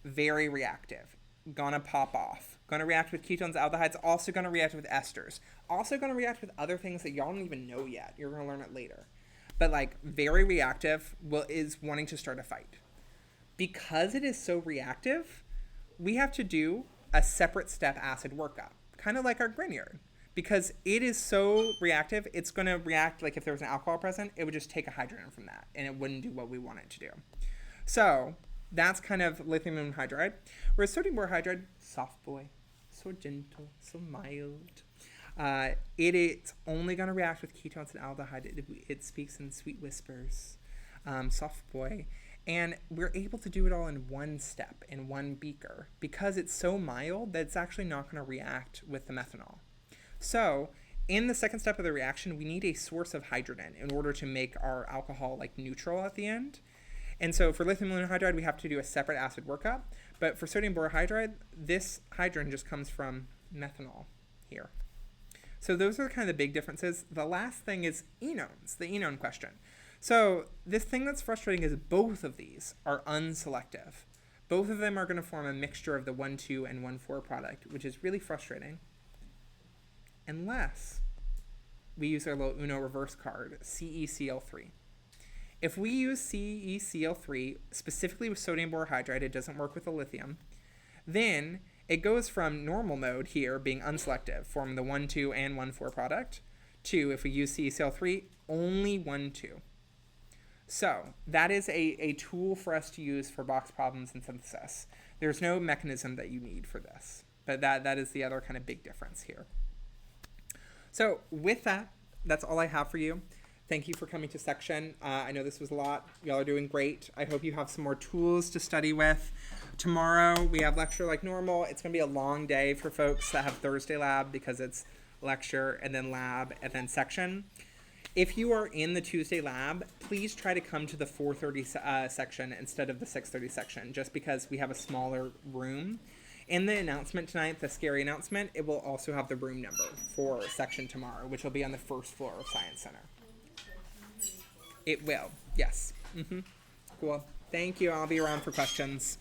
Speaker 1: Very reactive. Gonna pop off. Gonna react with ketones, aldehydes. Also gonna react with esters. Also gonna react with other things that y'all don't even know yet. You're gonna learn it later. But like very reactive, is wanting to start a fight. Because it is so reactive, we have to do a separate step acid workup, kind of like our Grignard. Because it is so reactive, it's going to react like if there was an alcohol present, it would just take a hydrogen from that, and it wouldn't do what we want it to do. So that's kind of lithium hydride. Whereas sodium borohydride, soft boy, so gentle, so mild. It is only going to react with ketones and aldehyde. It speaks in sweet whispers, soft boy. And we're able to do it all in one step, in one beaker, because it's so mild that it's actually not going to react with the methanol. So in the second step of the reaction, we need a source of hydrogen in order to make our alcohol like neutral at the end. And so for lithium aluminum hydride, we have to do a separate acid workup. But for sodium borohydride, this hydrogen just comes from methanol here. So those are kind of the big differences. The last thing is enones, the enone question. So this thing that's frustrating is both of these are unselective. Both of them are going to form a mixture of the 1,2 and 1,4 product, which is really frustrating. Unless we use our little Uno reverse card, CeCl3. If we use CeCl3 specifically with sodium borohydride, it doesn't work with the lithium, then it goes from normal mode here, being unselective, forming the 1,2 and 1,4 product, to, if we use CeCl3, only 1,2. So that is a tool for us to use for box problems and synthesis. There's no mechanism that you need for this, but that is the other kind of big difference here. So with that, that's all I have for you. Thank you for coming to section. I know this was a lot. Y'all are doing great. I hope you have some more tools to study with. Tomorrow we have lecture like normal. It's going to be a long day for folks that have Thursday lab because it's lecture and then lab and then section. If you are in the Tuesday lab, please try to come to the 4:30 section instead of the 6:30 section, just because we have a smaller room. In the announcement tonight, the scary announcement, it will also have the room number for section tomorrow, which will be on the first floor of Science Center. It will, yes. Cool. Thank you. I'll be around for questions.